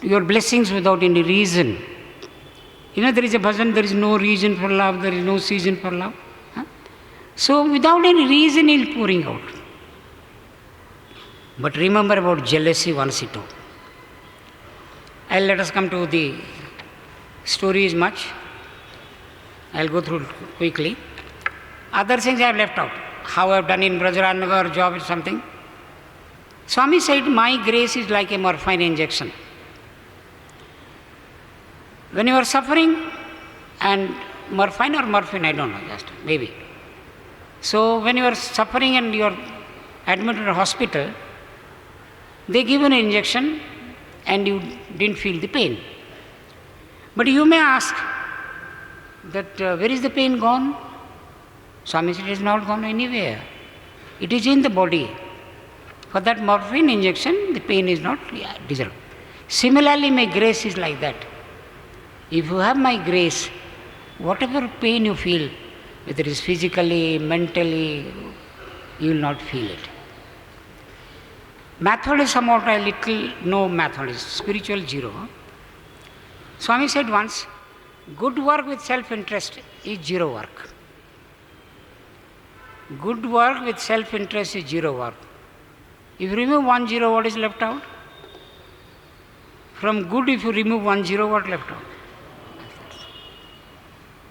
your blessings without any reason. There is a bhajan, there is no reason for love, there is no season for love. Huh? So without any reason he is pouring out. But remember about jealousy once he told. And let us come to the story is much. I'll go through quickly. Other things I have left out. How I have done in Brajranagar, job is something. Swami said, my grace is like a morphine injection. When you are suffering, and morphine or morphine, I don't know, just maybe. So when you are suffering and you are admitted in a hospital, they give an injection and you didn't feel the pain. But you may ask that where is the pain gone? Swami said, it is not gone anywhere. It is in the body. For that morphine injection, the pain is not deserved. Similarly, my grace is like that. If you have my grace, whatever pain you feel, whether it is physically, mentally, you will not feel it. Mathematics somewhat a little, no mathematics, spiritual zero. Swami said once, good work with self-interest is zero work. Good work with self-interest is zero work. If you remove 1 0, what is left out? From good, if you remove 1 0, what left out?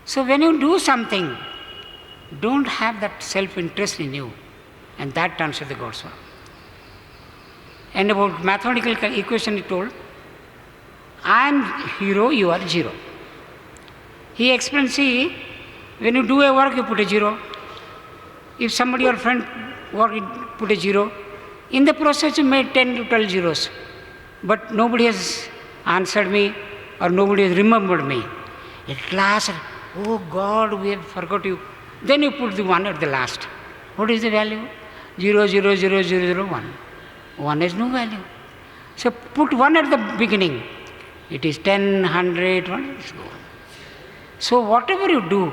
So when you do something, don't have that self-interest in you, and that turns to the God's work. And about mathematical equation he told, I am hero, you are zero. He explained, see, when you do a work, you put a zero. If somebody, your friend, work, you put a zero. In the process, you made 10 to 12 zeros. But nobody has answered me or nobody has remembered me. At last, oh God, we have forgot you. Then you put the 1 at the last. What is the value? 0, 0, 0, 0, 0, 1. 1 has no value. So put 1 at the beginning. It is 10, 100, 100, so on. So whatever you do,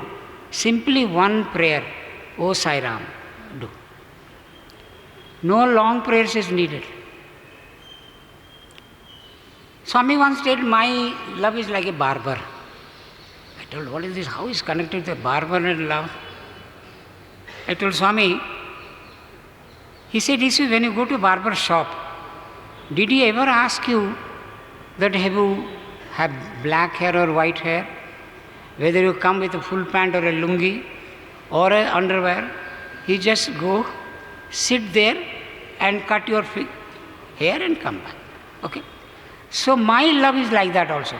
simply one prayer, O Sai Ram, do. No long prayers is needed. Swami once said, my love is like a barber. I told, what is this? How is connected to a barber and love? I told Swami, he said, you see, when you go to a barber shop, did he ever ask you that have you have black hair or white hair? Whether you come with a full pant or a lungi or a underwear, he just go, sit there and cut your hair and come back. Okay? So my love is like that also.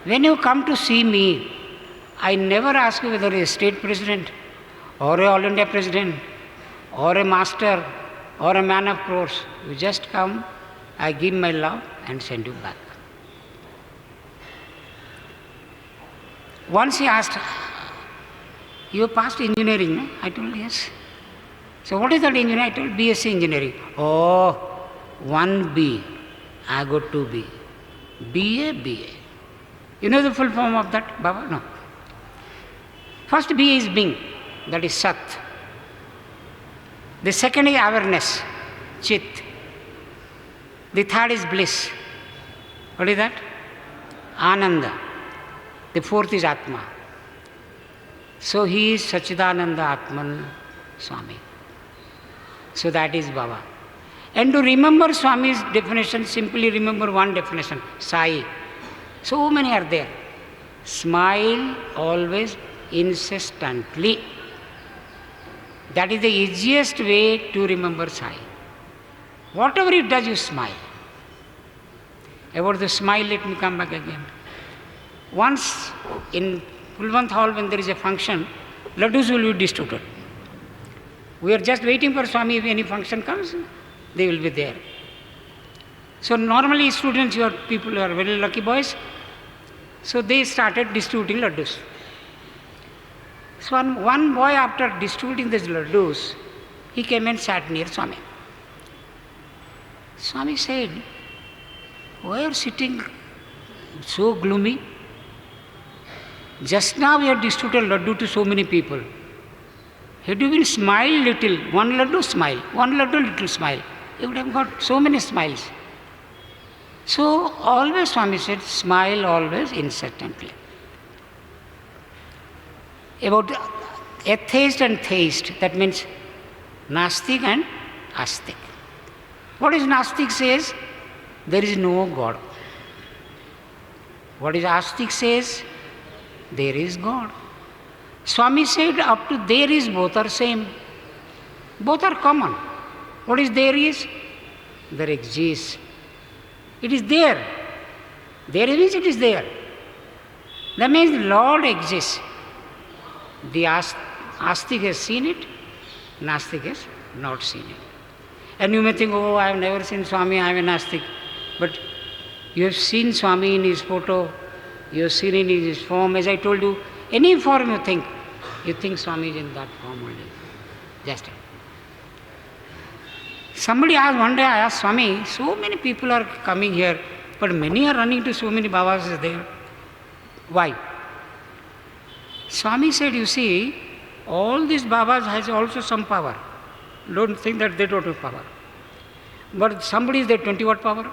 When you come to see me, I never ask you whether you are a state president or a all India president or a master or a man of crores. You just come, I give my love and send you back. Once he asked, you passed engineering, no? I told, yes. So what is that engineering? I told, BSc engineering. Oh, 1B. I got 2B. BA, BA. You know the full form of that, Baba? No. First B is being, that is Sat. The second is awareness, Chit. The third is bliss. What is that? Ananda. The fourth is Atma. So he is Sachidananda Atman Swami. So that is Baba. And to remember Swami's definition, simply remember one definition, Sai. So many are there. Smile always incessantly. That is the easiest way to remember Sai. Whatever it does, you smile. About the smile, let me come back again. Once in Pulvant Hall, when there is a function, laddus will be distributed. We are just waiting for Swami. If any function comes, they will be there. So normally students, you are people who are very lucky boys. So they started distributing laddus. So one boy, after distributing these laddus, he came and sat near Swami. Swami said, why are you sitting so gloomy? Just now we have distributed laddu to so many people. Had you been smile little, one laddu smile, one laddu little smile, you would have got so many smiles. So always Swami said, smile always incessantly. About atheist and theist, that means Nastik and Astik. What is Nastik says? There is no God. What is Astik says? There is God. Swami said up to there is both are same. Both are common. What is there is? There exists. It is there. There means it is there. That means Lord exists. The Astik has seen it, Nastik has not seen it. And you may think, oh, I have never seen Swami, I am an Astik. But you have seen Swami in his photo, you have seen in his form. As I told you, any form you think Swami is in that form only. Just. Somebody asked, one day I asked Swami, so many people are coming here, but many are running to so many Babas there. Why? Swami said, you see, all these Babas has also some power. Don't think that they don't have power. But somebody is there 20 watt power,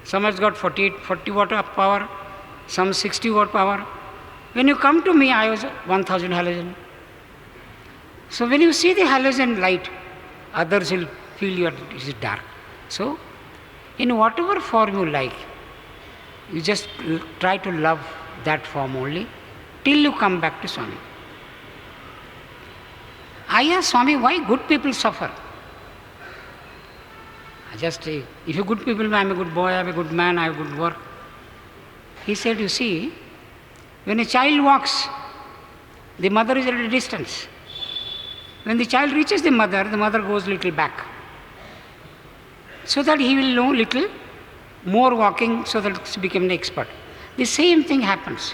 some has got 40 watt of power, some 60 watt power. When you come to me, I was 1000 halogen. So when you see the halogen light, others will feel it is dark. So, in whatever form you like, you just try to love that form only till you come back to Swami. I asked Swami, why good people suffer? If you good people, I am a good boy, I am a good man, I have good work. He said, you see, when a child walks, the mother is at a distance. When the child reaches the mother goes little back. So that he will know little more walking, so that he become an expert. The same thing happens.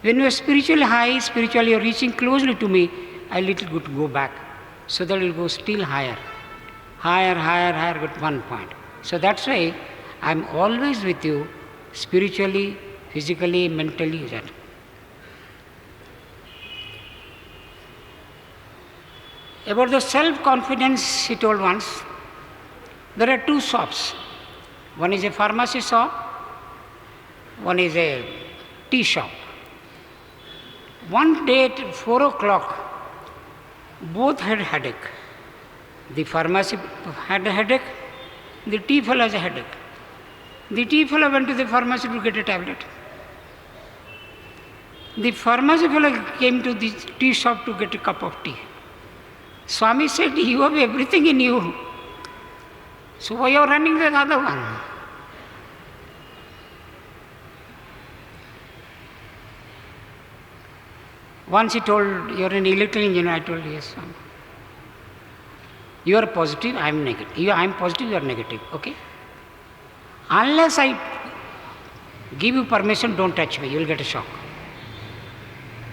When you are spiritually high, spiritually you are reaching closely to me, I little good go back, so that it will go still higher. Higher, at one point. So that's why I am always with you, spiritually, physically, mentally. That. About the self-confidence, he told once, there are two shops. One is a pharmacy shop, one is a tea shop. One day at 4 o'clock, both had headache. The pharmacy had a headache, the tea fellow has a headache. The tea fellow went to the pharmacy to get a tablet. The pharmacy fellow came to the tea shop to get a cup of tea. Swami said, you have everything in you. So why you are running to the other one? Once he told, you are an electrical engineer. I told, yes, Swami. You are positive, I am negative. I am positive, you are negative. Okay? Unless I give you permission, don't touch me, you will get a shock.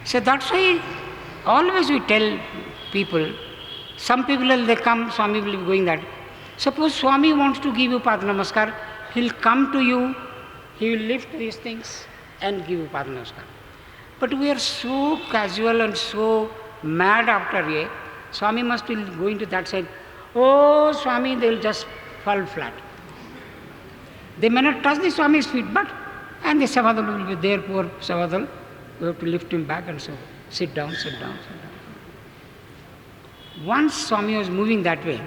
So that's why always we tell people, some people they come, Swami will be going that. Suppose Swami wants to give you Pada Namaskar, he will come to you, he will lift these things and give you Pada Namaskar. But we are so casual and so mad after a, Swami must be going to that side. Oh, Swami, they will just fall flat. They may not touch the Swami's feet, and the Savadal will be there, poor Savadal. We have to lift him back and so, sit down, sit down, sit down. Once Swami was moving that way,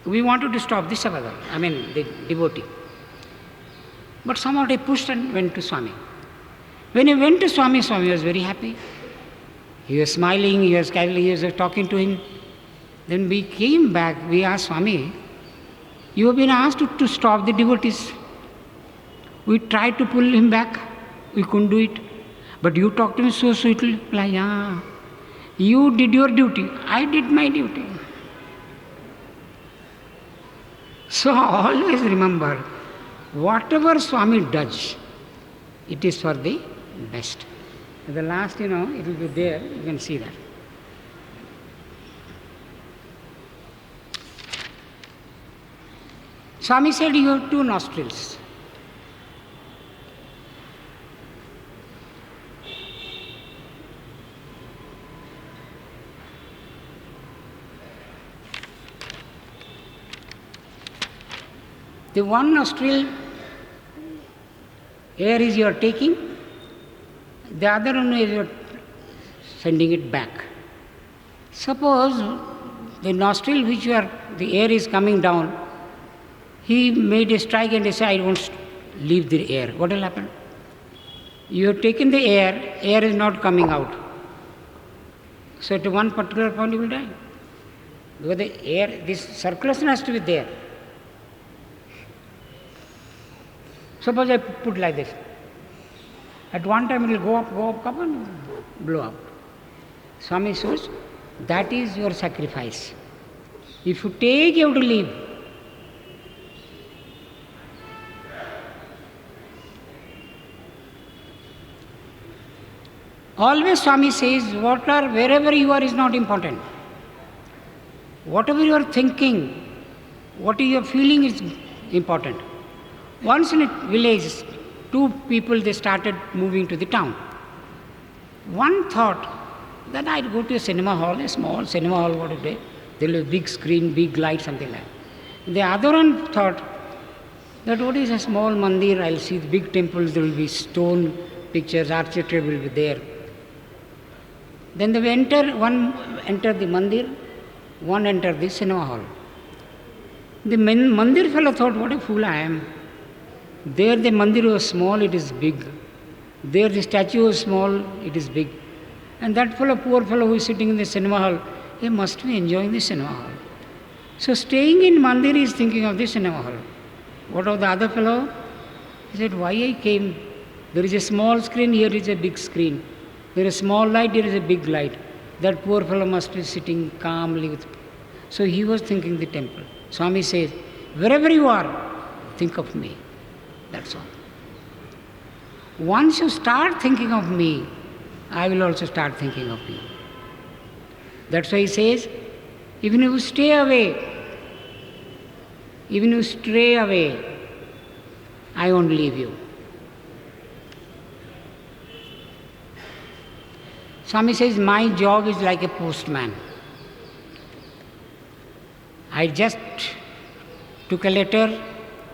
we wanted to stop the Savadal, the devotee. But somehow they pushed and went to Swami. When he went to Swami, Swami was very happy. He was smiling, he was talking to him. Then we came back, we asked Swami, you have been asked to stop the devotees. We tried to pull him back, we couldn't do it. But you talked to him so sweetly, like, yeah, you did your duty, I did my duty. So always remember, whatever Swami does, it is for the best. At the last, it will be there, you can see that. Swami said you have two nostrils. The one nostril air is you are taking, the other one is you are sending it back. Suppose the nostril which the air is coming down, he made a strike and he said, I won't leave the air. What will happen? You have taken the air is not coming out. So at one particular point you will die. Because the air, this circulation has to be there. Suppose I put like this. At one time it will go up, come and blow up. Swami says, that is your sacrifice. If you take, you have to leave. Always Swami says, wherever you are is not important. Whatever you are thinking, what you are feeling is important. Once in a village, two people, they started moving to the town. One thought that I'd go to a cinema hall, a small cinema hall, what is there? There will be a big screen, big light, something like that. The other one thought that what is a small mandir, I'll see the big temples, there will be stone pictures, architecture will be there. Then they one entered the mandir, one entered the cinema hall. The mandir fellow thought, what a fool I am. There the mandir was small, it is big. There the statue was small, it is big. And that fellow, poor fellow who is sitting in the cinema hall, he must be enjoying the cinema hall. So staying in mandir is thinking of the cinema hall. What of the other fellow? He said, why I came? There is a small screen, here is a big screen. There is a small light, here is a big light. That poor fellow must be sitting calmly. So he was thinking the temple. Swami says, wherever you are, think of me. That's all. Once you start thinking of me, I will also start thinking of you. That's why he says, even if you stay away, even if you stray away, I won't leave you. Swami says, my job is like a postman. I just took a letter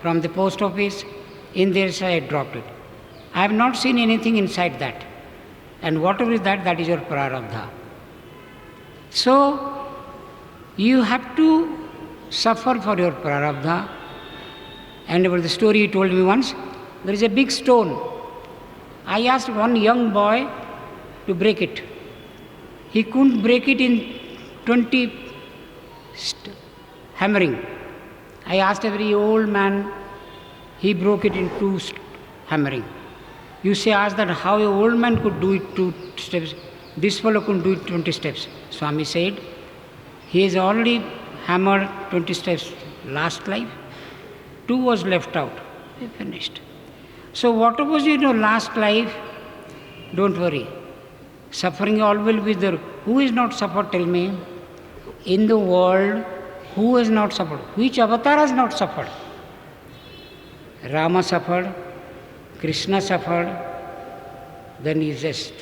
from the post office, in there I dropped it. I have not seen anything inside that. And whatever is that, that is your prarabdha. So, you have to suffer for your prarabdha. And about the story he told me once, there is a big stone. I asked one young boy to break it. He couldn't break it in 20 hammering. I asked a very old man, he broke it in 2 hammering. You say, ask that how an old man could do it 2 steps, this fellow couldn't do it 20 steps. Swami said, he has already hammered 20 steps last life, 2 was left out, he finished. So whatever was in your last life, don't worry. Suffering all will be there. Who is not suffered, tell me? In the world, who has not suffered? Which avatar has not suffered? Rama suffered, Krishna suffered, then he just,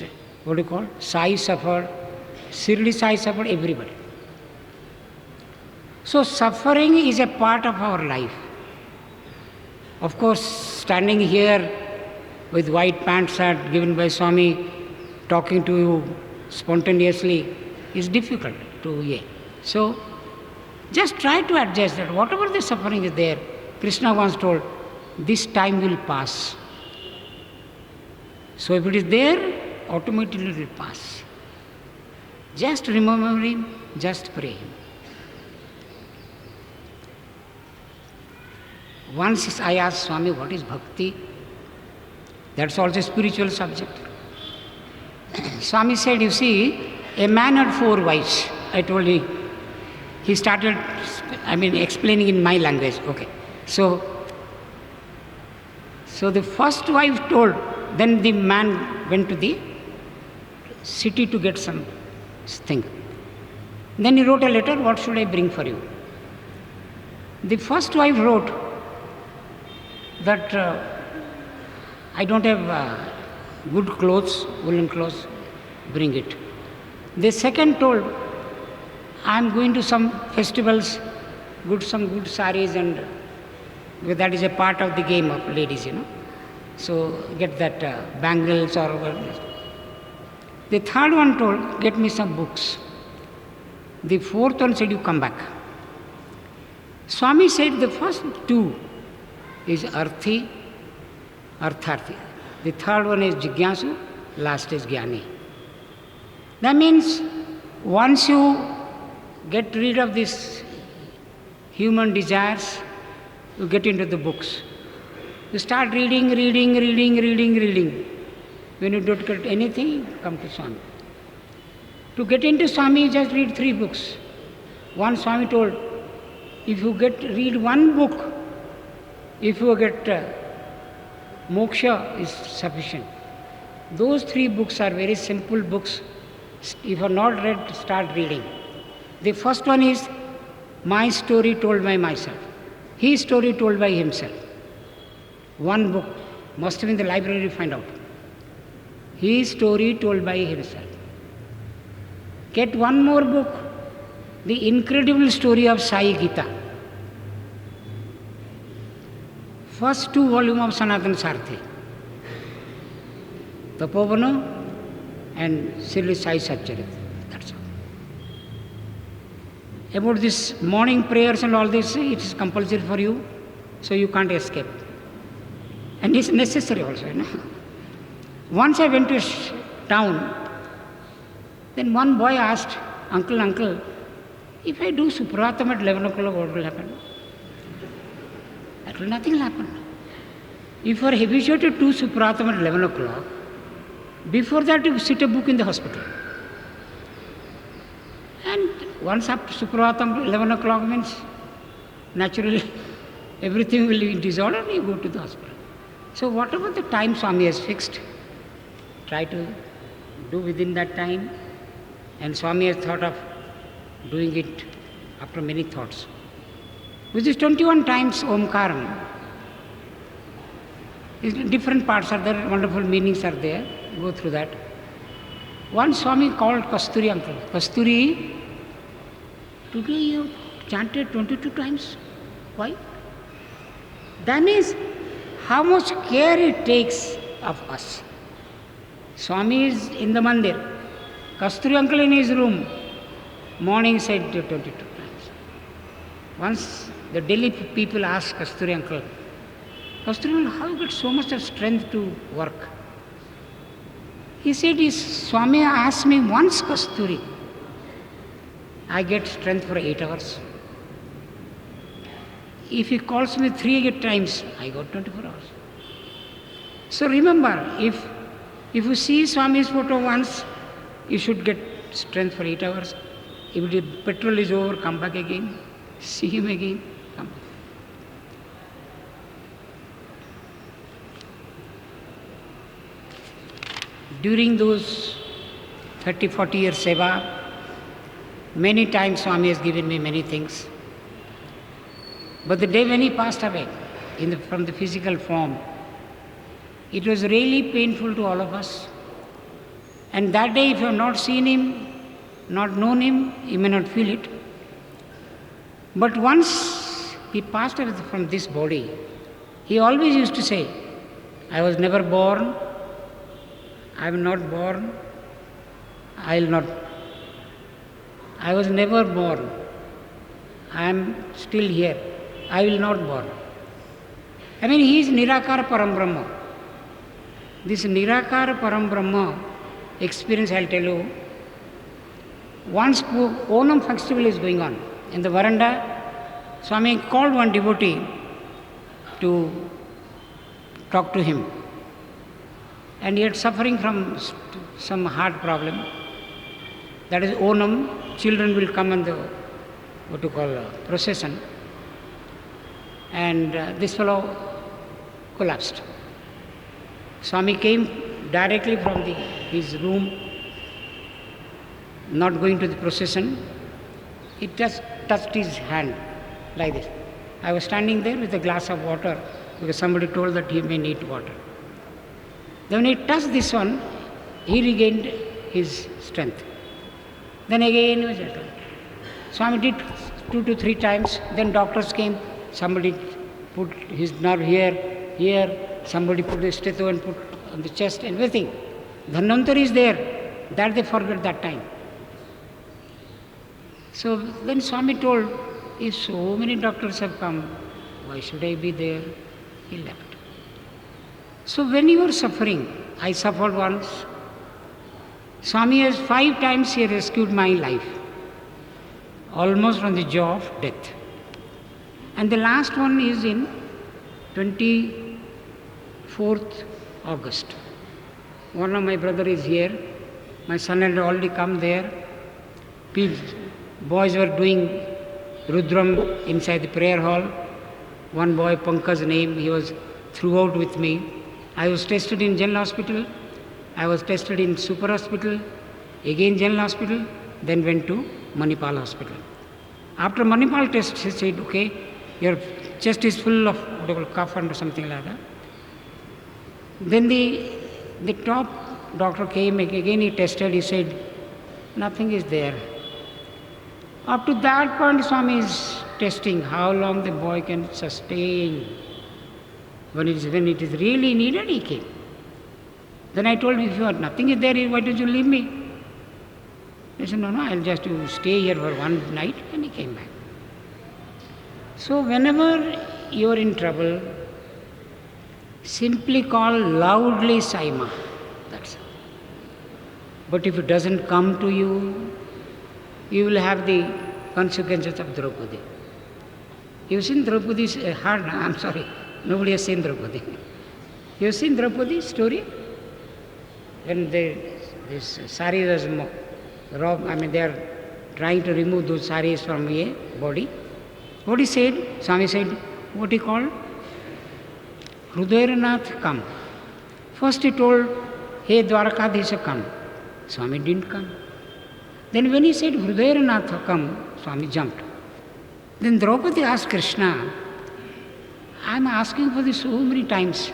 what do you call? Sai suffered, Shirdi Sai suffered, everybody. So suffering is a part of our life. Of course, standing here with white pants shirt given by Swami, talking to you spontaneously is difficult to hear. So, just try to adjust that. Whatever the suffering is there, Krishna once told, this time will pass. So if it is there, automatically it will pass. Just remember him, just pray him. Once I asked Swami, what is bhakti? That's also a spiritual subject. Swami said, you see, a man had 4 wives. I told him. He started, explaining in my language. Okay. So the first wife told, then the man went to the city to get some thing. Then he wrote a letter, what should I bring for you? The first wife wrote that I don't have good clothes, woolen clothes, bring it. The second told, I am going to some festivals, some good saris and because that is a part of the game of ladies, So get that bangles or whatever. The third one told, get me some books. The fourth one said, you come back. Swami said the first two is arthi, artharthi. The third one is jigyasu, last is jnani. That means once you get rid of these human desires, you get into the books. You start reading. When you don't get anything, you come to Swami. To get into Swami, you just read 3 books. One Swami told, if you read one book, if you get moksha is sufficient. Those 3 books are very simple books. If you are not read, start reading. The first one is my story told by myself. His story told by himself. One book. Must have in the library, find out. His story told by himself. Get one more book. The incredible story of Sai Gita. First 2 volumes of Sanatana Sarthi. Tapovana and Sri Sai Satya. That's all. About this morning prayers and all this, it is compulsory for you, so you can't escape. And it's necessary also, Once I went to town, then one boy asked, Uncle, if I do Supratam at 11 o'clock, what will happen? Nothing will happen. If you are habituated to Supratam at 11 o'clock, before that you sit a book in the hospital. And once up Supratam 11 o'clock means, naturally, everything will be in disorder and you go to the hospital. So whatever the time Swami has fixed, try to do within that time. And Swami has thought of doing it after many thoughts. With this 21 times Omkaram, different parts are there, wonderful meanings are there. Go through that. One Swami called Kasturi uncle. Kasturi, today you chanted 22 times. Why? That means how much care it takes of us. Swami is in the mandir. Kasturi uncle in his room. Morning said 22 times. Once the Delhi people asked Kasturi uncle, how you get so much of strength to work? He said, Swami asked me once, Kasturi, I get strength for 8 hours. If he calls me 3 times, I got 24 hours. So remember, if you see Swami's photo once, you should get strength for 8 hours. If the petrol is over, come back again, see him again, come back. During those 30, 40 years seva, many times Swami has given me many things. But the day when he passed away from the physical form, it was really painful to all of us. And that day, if you have not seen him, not known him, you may not feel it. But once he passed away from this body, he always used to say, I was never born, I am not born, I will not. I was never born, I am still here, I will not born. I mean, he is Nirakara Param Brahma. This Nirakara Param Brahma experience, I'll tell you. Once Onam festival is going on, in the veranda, Swami called one devotee to talk to him. And he had suffering from some heart problem. That is Onam, children will come in the, procession. And this fellow collapsed. Swami came directly from his room, not going to the procession. He just touched his hand like this. I was standing there with a glass of water because somebody told that he may need water. Then when he touched this one, he regained his strength. Then again he was returned. Swami did 2 to 3 times. Then doctors came. Somebody put his nerve here, somebody put a stethoscope and put on the chest, everything. Dhanvantari is there. That they forget that time. So then Swami told, if so many doctors have come, why should I be there? He left. So when you are suffering, I suffered once. Swami has 5 times he rescued my life, almost on the jaw of death. And the last one is in 24th August. One of my brother is here. My son had already come there. Boys were doing Rudram inside the prayer hall. One boy, Pankaj's name, he was throughout with me. I was tested in General Hospital. I was tested in Super Hospital, again General Hospital, then went to Manipal Hospital. After Manipal test, he said, okay, your chest is full of cough and something like that. Then the top doctor came, again he tested, he said, nothing is there. Up to that point, Swami is testing how long the boy can sustain. When it is really needed, he came. Then I told him, if you are nothing is there, why don't you leave me? He said, no, I'll just stay here for one night, and he came back. So whenever you are in trouble, simply call loudly Saima. That's all. But if it doesn't come to you, you will have the consequences of Draupadi. You've seen Draupadi's heart, I'm sorry, nobody has seen Draupadi. You've seen Draupadi's story? When this sari was robbed, they are trying to remove those saris from a body. What he said? Swami said, what he called? Hrudayanath, come. First he told, hey Dwarakadesha, come. Swami didn't come. Then when he said, Hrudayanath, come, Swami jumped. Then Draupadi asked Krishna, I am asking for this so many times.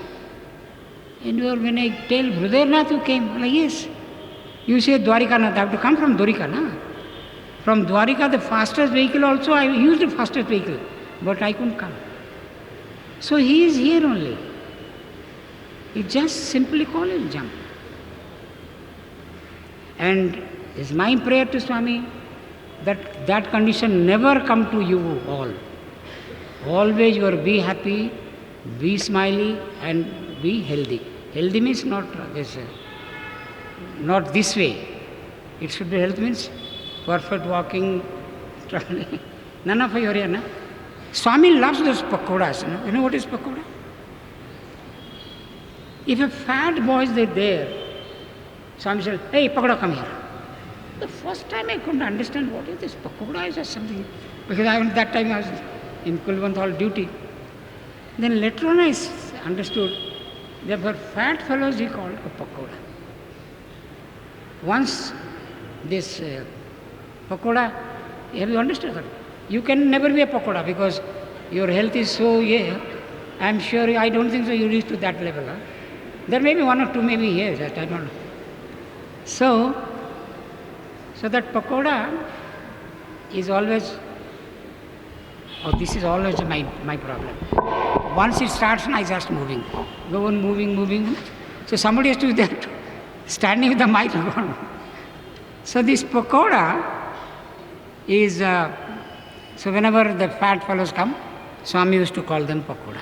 And when I tell Hrudayanath, you came, like, yes. You say Dwarikanath, I have to come from Dwarika, na? From Dwarika, the fastest vehicle also, I used the fastest vehicle, but I couldn't come. So he is here only. You just simply call him, jump. And it's my prayer to Swami that that condition never come to you all. Always you are be happy, be smiley, and be healthy. Healthy means not this way. It should be health means perfect walking, traveling. None of you are here, na? Swami loves those pakodas. You know what is pakoda? If a fat boy is there, Swami said, hey, pakoda, come here. The first time I couldn't understand what is this pakoda is or something. Because that time I was in Kulwant Hall duty. Then later on I understood that for fat fellows he called a pakoda. Once this pakoda, have you understood that? You can never be a pakoda because your health is so, I am sure, I don't think so you reach to that level. Huh? There may be one or two, maybe yes, I don't know. So that pakoda is always, this is always my problem. Once it starts, I just moving. Go on moving. So somebody has to be there standing with the microphone. So this pakoda is, so whenever the fat fellows come, Swami used to call them pakoda.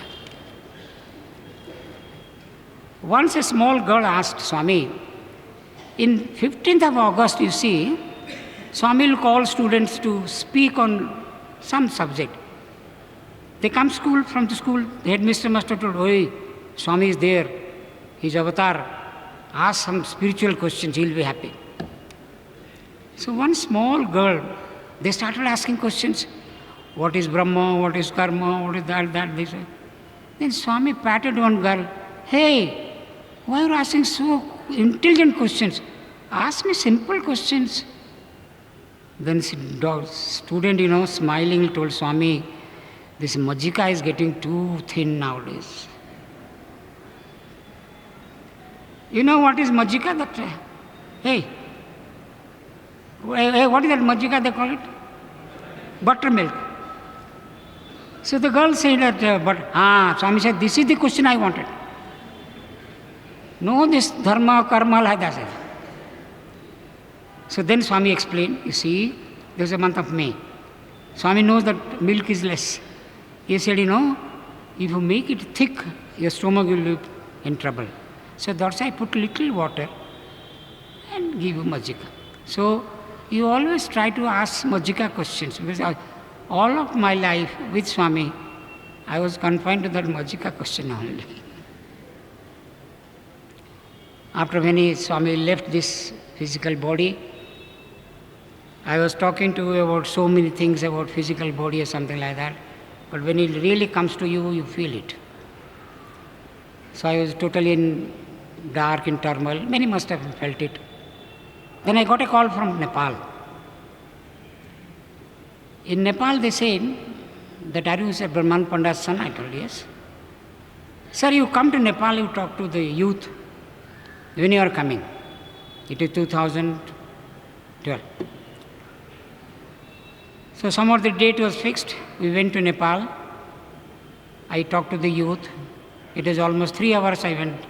Once a small girl asked Swami, in 15th of August, you see, Swami will call students to speak on some subject. They come from the school, the headmaster must have told, "Oi, Swami is there, his avatar, ask some spiritual questions, he'll be happy." So one small girl, they started asking questions. What is Brahma, what is Karma, what is that, this. Then Swami patted one girl, "Hey, why are you asking so intelligent questions? Ask me simple questions." Then student, smiling, told Swami, "This majika is getting too thin nowadays." You know what is majika? Hey, what is that majika they call it? Buttermilk. So the girl said that, Swami said, this is the question I wanted. No, this dharma, karma, like that. So then Swami explained, you see, there's a month of May. Swami knows that milk is less. He said, if you make it thick, your stomach will be in trouble. So that's why I put little water and give you majika. So you always try to ask majika questions, because all of my life with Swami, I was confined to that majika question only. After when Swami left this physical body, I was talking to you about so many things about physical body or something like that. But when it really comes to you, you feel it. So I was totally in dark, in turmoil. Many must have felt it. Then I got a call from Nepal. In Nepal, they said that Arun is Brahman Panda's son. I told yes. Sir, you come to Nepal, you talk to the youth. When you are coming? It is 2012. So somehow the date was fixed. We went to Nepal. I talked to the youth. It was almost 3 hours. I went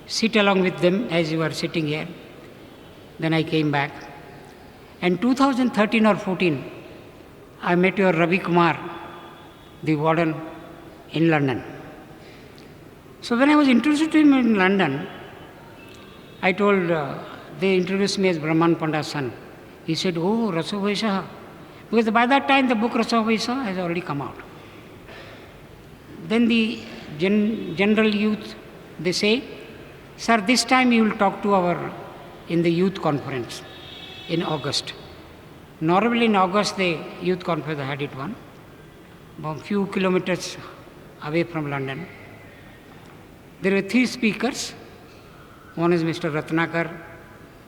sit along with them as you are sitting here. Then I came back. And 2013 or 14, I met your Ravi Kumar, the warden in London. So when I was introduced to him in London, I told, they introduced me as Brahman Panda's son. He said, oh, Rasavaisha. Because by that time the book Rasavaisha has already come out. Then the general youth, they say, sir, this time you will talk to in the youth conference in August. Normally in August the youth conference had it one, about a few kilometers away from London. There were 3 speakers. One is Mr. Ratnakar,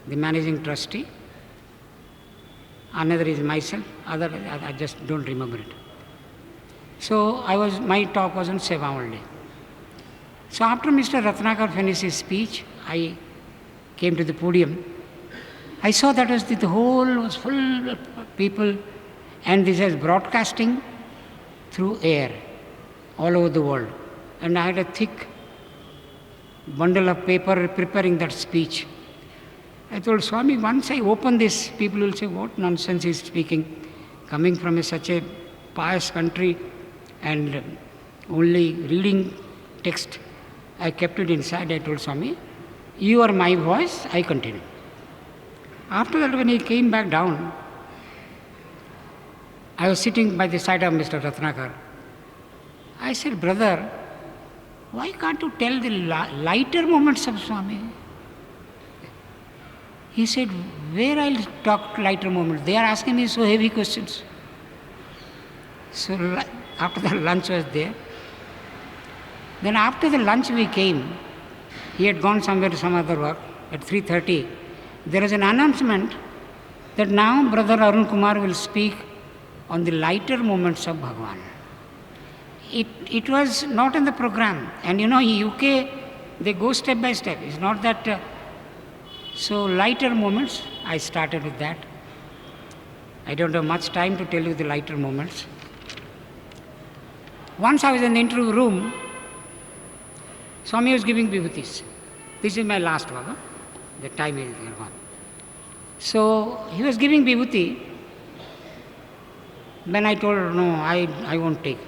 the managing trustee. Another is myself, other I just don't remember it. So my talk was on Seva only. So after Mr. Ratnakar finished his speech, I came to the podium. I saw that the whole was full of people, and this is broadcasting through air all over the world. And I had a thick bundle of paper preparing that speech. I told Swami, once I open this, people will say, what nonsense he is speaking, coming from such a pious country and only reading text. I kept it inside. I told Swami, you are my voice, I continue. After that, when he came back down, I was sitting by the side of Mr. Ratnakar. I said, brother, why can't you tell the lighter moments of Swami? He said, where I'll talk lighter moments? They are asking me so heavy questions. So after the lunch was there. Then after the lunch we came, he had gone somewhere to some other work. At 3:30, there was an announcement that now Brother Arun Kumar will speak on the lighter moments of Bhagawan. It was not in the program. And in UK, they go step by step. It's not that... So lighter moments, I started with that. I don't have much time to tell you the lighter moments. Once I was in the interview room, Swami was giving vibhutis. This is my last one. The time is gone. So he was giving vibhuti. Then I told her, no, I won't take.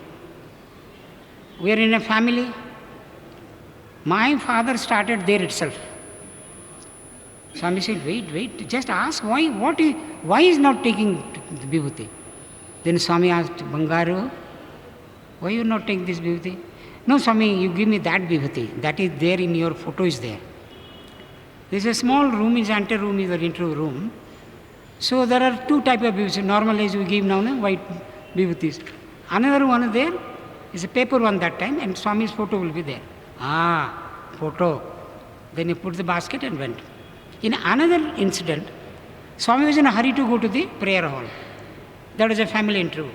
We are in a family. My father started there itself. Swami said, wait, just ask why is not taking the vibhuti? Then Swami asked, Bangaru, why you not take this vibhuti? No, Swami, you give me that vibhuti. That is there in your photo is there. There is a small room, is ante room, is the interview room. So there are 2 types of vibhutis. Normal as we give now, white vibhutis. Another one there is a paper one that time, and Swami's photo will be there. Photo. Then he put the basket and went. In another incident, Swami was in a hurry to go to the prayer hall. That was a family interview.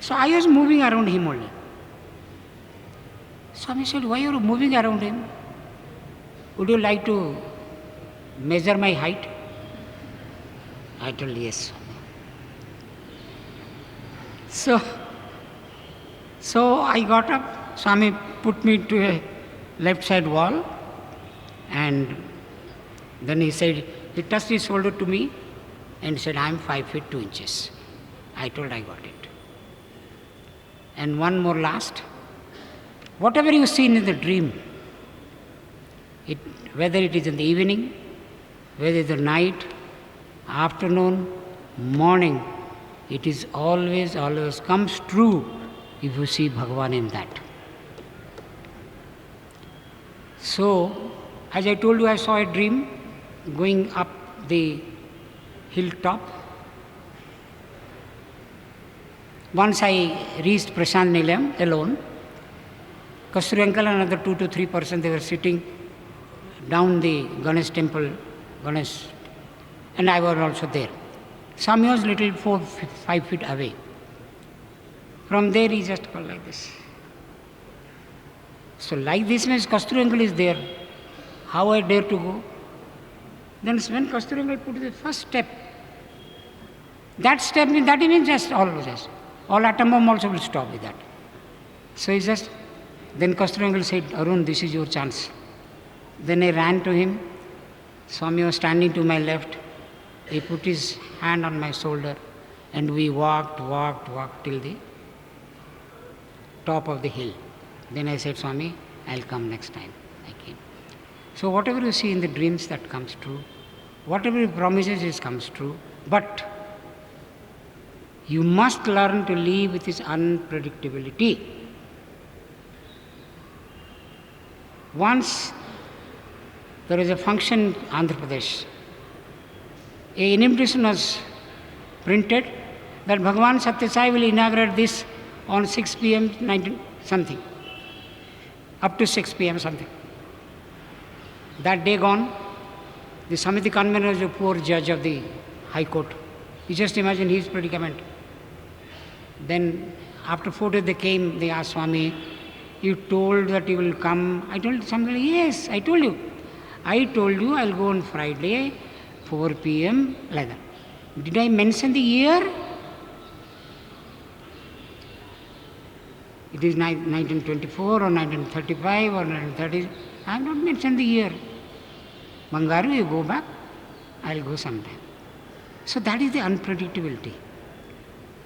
So I was moving around him only. Swami said, why are you moving around him? Would you like to measure my height? I told, yes. So So I got up, Swami put me to a left side wall, and then he said, he touched his shoulder to me and said, I am 5 feet 2 inches. I told, I got it. And one more last, whatever you see in the dream, whether it is in the evening, whether it is the night, afternoon, morning, it is always comes true if you see Bhagavan in that. So, as I told you, I saw a dream going up the hilltop. Once I reached Prashant Nilayam alone, Kasturi uncle and another 2 to 3 persons, they were sitting down the Ganesh temple, Ganesh, and I was also there. Swami was little 4-5 feet away. From there he just called like this. So like this means Kasturi uncle is there. How I dare to go? Then when Kasturi uncle put the first step, that means just all atom bomb also will stop with that. So he just, then Kasturi uncle said, Arun, this is your chance. Then I ran to him. Swami was standing to my left. He put his hand on my shoulder and we walked till the top of the hill. Then I said, Swami, I'll come next time. I came. So whatever you see in the dreams, that comes true. Whatever he promises, it comes true. But you must learn to live with his unpredictability. Once there is a function in Andhra Pradesh. An invitation was printed that Bhagawan Sathya Sai will inaugurate this on 6 p.m. 19 something, up to 6 p.m. something. That day gone, the Samiti convener was a poor judge of the High Court. You just imagine his predicament. Then after 4 days they came, they asked Swami, you told that you will come. I told somebody, yes, I told you. I told you I'll go on Friday, 4 p.m. like that. Did I mention the year? It is 1924 or 1935 or 1930. I have not mentioned the year. Bangaru, you go back, I'll go sometime. So that is the unpredictability.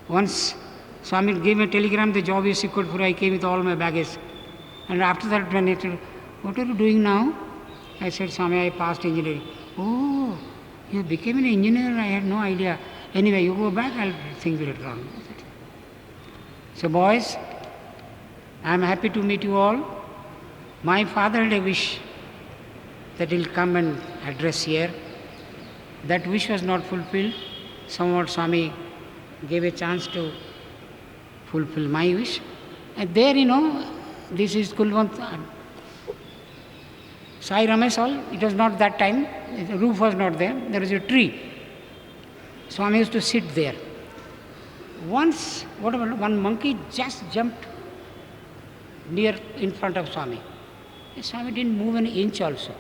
Once Swami gave me a telegram, the job is secured for, I came with all my baggage. And after that, when he said, what are you doing now? I said, Swami, I passed engineering. Oh, you became an engineer? I had no idea. Anyway, you go back, I'll think later on. So boys, I am happy to meet you all. My father had a wish that he'll come and address here. That wish was not fulfilled. Somewhat Swami gave a chance to fulfill my wish. And there, this is Kulwant. Sai Ramesh Hall, it was not that time, the roof was not there, there was a tree. Swami used to sit there. Once, one monkey just jumped near in front of Swami. Swami didn't move an inch also.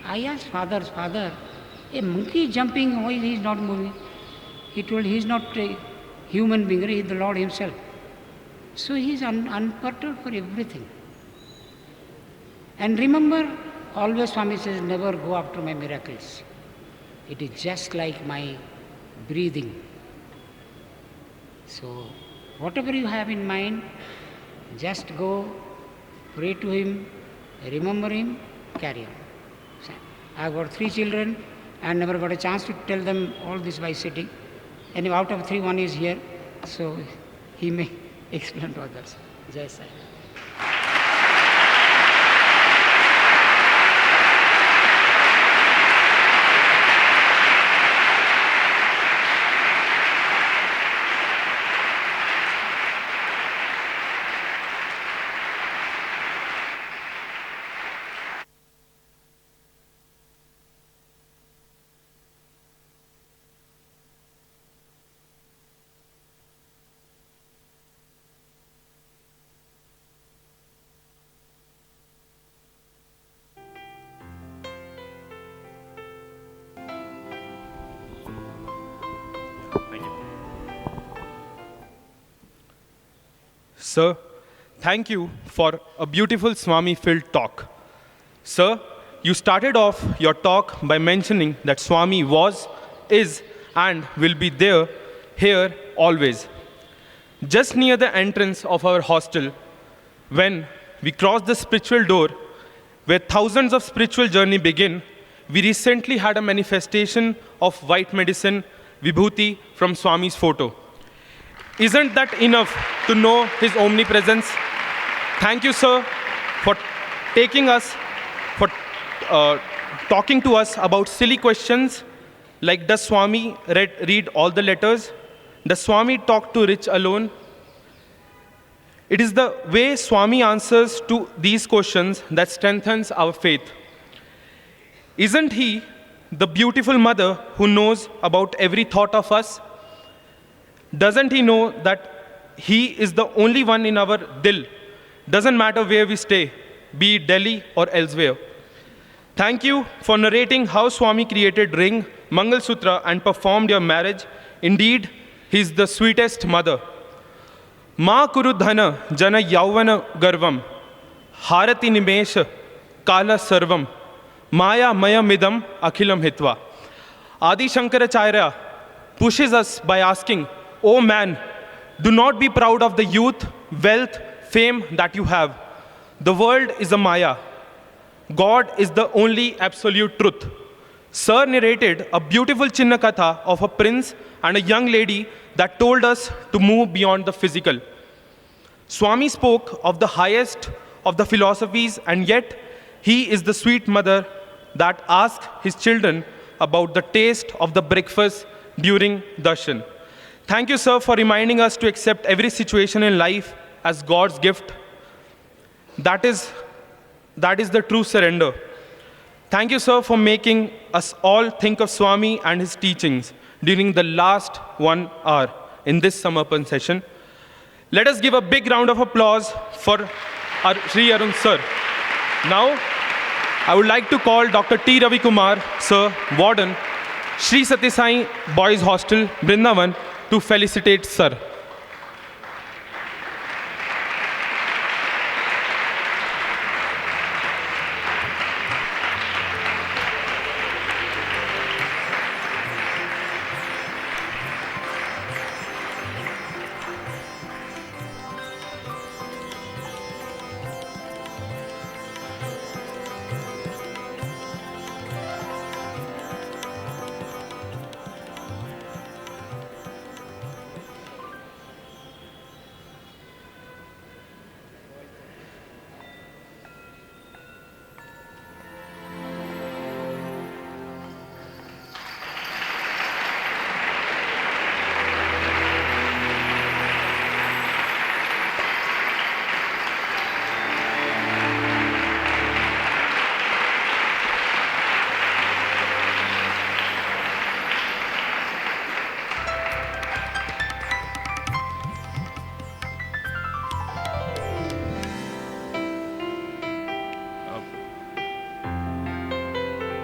I asked Father, a monkey jumping, why he is not moving? He told he is not a human being, he is the Lord himself. So he is unperturbed for everything. And remember, always Swami says, never go after my miracles. It is just like my breathing. So, whatever you have in mind, just go, pray to him, remember him, carry on. So, I have got 3 children and never got a chance to tell them all this by sitting. And out of 3, 1 is here, so he may explain to others. Jai Sai. Sir, thank you for a beautiful Swami-filled talk. Sir, you started off your talk by mentioning that Swami was, is, and will be there, here, always. Just near the entrance of our hostel, when we cross the spiritual door, where thousands of spiritual journey begin, we recently had a manifestation of white medicine, Vibhuti, from Swami's photo. Isn't that enough to know his omnipresence? Thank you, sir, for talking to us about silly questions like, does Swami read all the letters? Does Swami talk to rich alone? It is the way Swami answers to these questions that strengthens our faith. Isn't he the beautiful mother who knows about every thought of us? Doesn't he know that he is the only one in our dil? Doesn't matter where we stay, be it Delhi or elsewhere. Thank you for narrating how Swami created ring, Mangal Sutra, and performed your marriage. Indeed, he is the sweetest mother. Ma kuru dhana jana yauvana garvam, harati nimesh kala sarvam, maya maya midam akhilam hitva. Adi Shankaracharya pushes us by asking, "O man, do not be proud of the youth, wealth, fame that you have. The world is a maya. God is the only absolute truth." Sir narrated a beautiful Chinna Katha of a prince and a young lady that told us to move beyond the physical. Swami spoke of the highest of the philosophies, and yet he is the sweet mother that asks his children about the taste of the breakfast during darshan. Thank you, sir, for reminding us to accept every situation in life as God's gift. That is the true surrender. Thank you, sir, for making us all think of Swami and his teachings during the last 1 hour in this Samarpan session. Let us give a big round of applause for our Sri Arun, sir. Now, I would like to call Dr. T. Ravi Kumar, sir, Warden, Sri Sathya Sai Boys Hostel, Brindavan, to felicitate sir.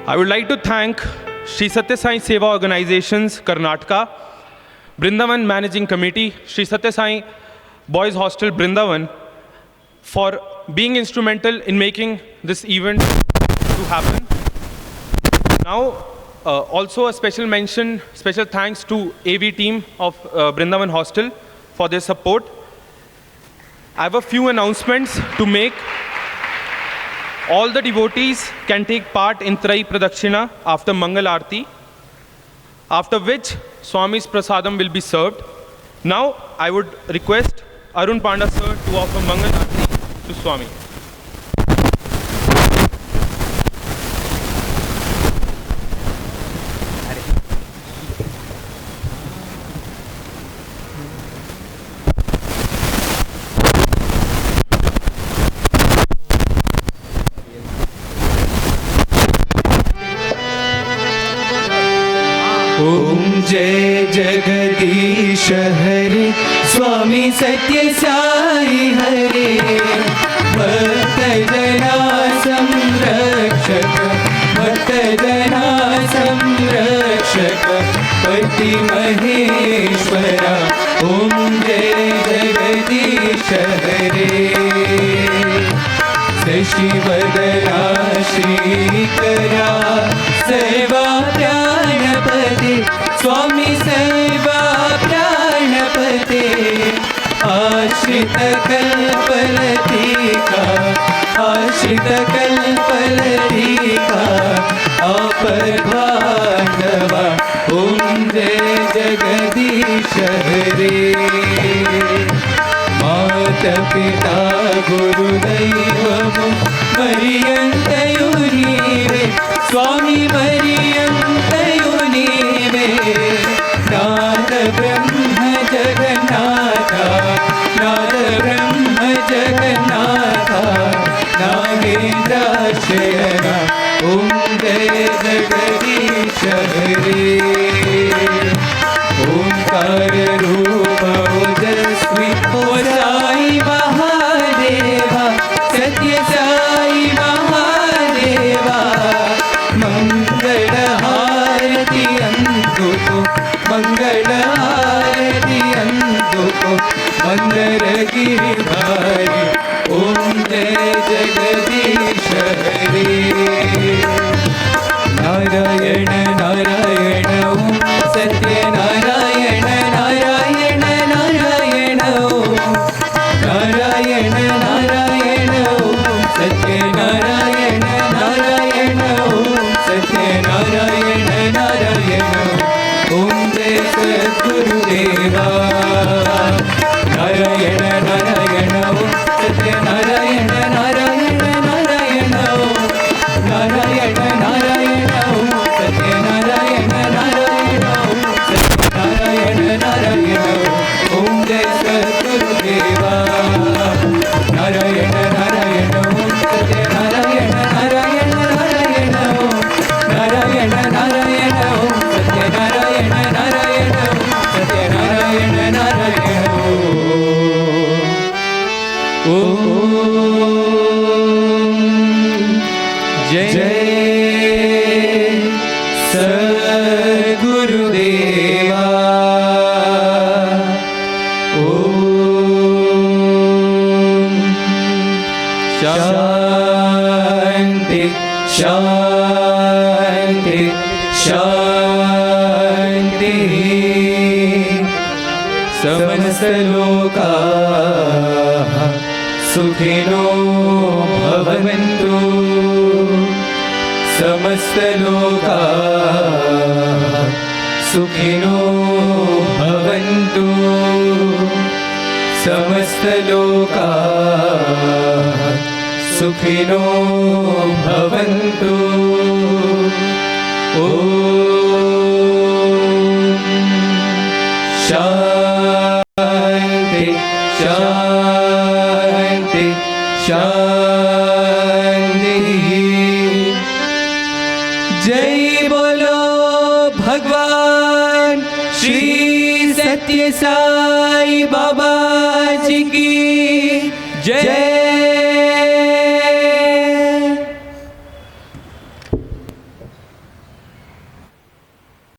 I would like to thank Sri Sathya Sai Seva Organizations, Karnataka, Brindavan Managing Committee, Sri Sathya Sai Boys Hostel, Brindavan, for being instrumental in making this event to happen. Now, also a special mention, special thanks to AV team of Brindavan Hostel for their support. I have a few announcements to make. All the devotees can take part in Trai Pradakshina after Mangal Aarti, after which Swami's Prasadam will be served. Now, I would request Arun Panda sir to offer Mangal Aarti to Swami. ओम जय जगदीश हरे स्वामी सत्य साई हरे भक्त जना संरक्षक भक्त जना संरक्षक पति महेश्वरा ओम जय जगदीश हरे शशिवदना श्रीकरा सेवा प्राणपते स्वामी सेवा प्राणपते आश्रित कल्पलतिका आश्रित कल्पलतिका अपरभाण्डवा ॐ जय जगदीश हरे माता-पिता गुरुदैवमु मरियन्तयु नीवे स्वामी मरियन्तयु नीवे नाद ब्रह्म जगन्नाथा नाद ब्रह्म जगन्नाथा नागेन्द्राशयना ॐ जय जगदीश हरे ओंकार रूप ओजस्वी ओ साई महादेवा सत्य साई महादेवा मंगल हारति अंतुको मंगल हारति अंतुको मंदर गिरिधारी ओम जय जगदीश हरे नारायण नारायण ओम सत्य नारायण नारायण नारायण ओम नारायण नारायण ओम सत्य नारायण नारायण ओम सत्य नारायण नारायण ओम जय सद्गुरुदेवा नारायण नारायण ओम सत्य नारायण नारायण नारायण ओम नारायण नारायण ओम सत्य नारायण नारायण ओम सत्य नारायण नारायण ओम जय सद्गुरुदेवा नारायण नारायण ओम सत्य नारायण नारायण नारायण ओम नारायण नारायण ओम सत्य नारायण नारायण ओम सत्य नारायण नारायण ओम जय सद्गुरुदेवा ओम शांति शांति शांति समस्त लोकाः सुखिनो भवन्तु समस्त लोकाः सुखिनो भवन्तु समस्त लोकाः सुखिनो भवन्तु ॐ शान्ति शान्ति शान्तिः जय बोलो भगवान श्री सत्य साई बाबा जी की जय।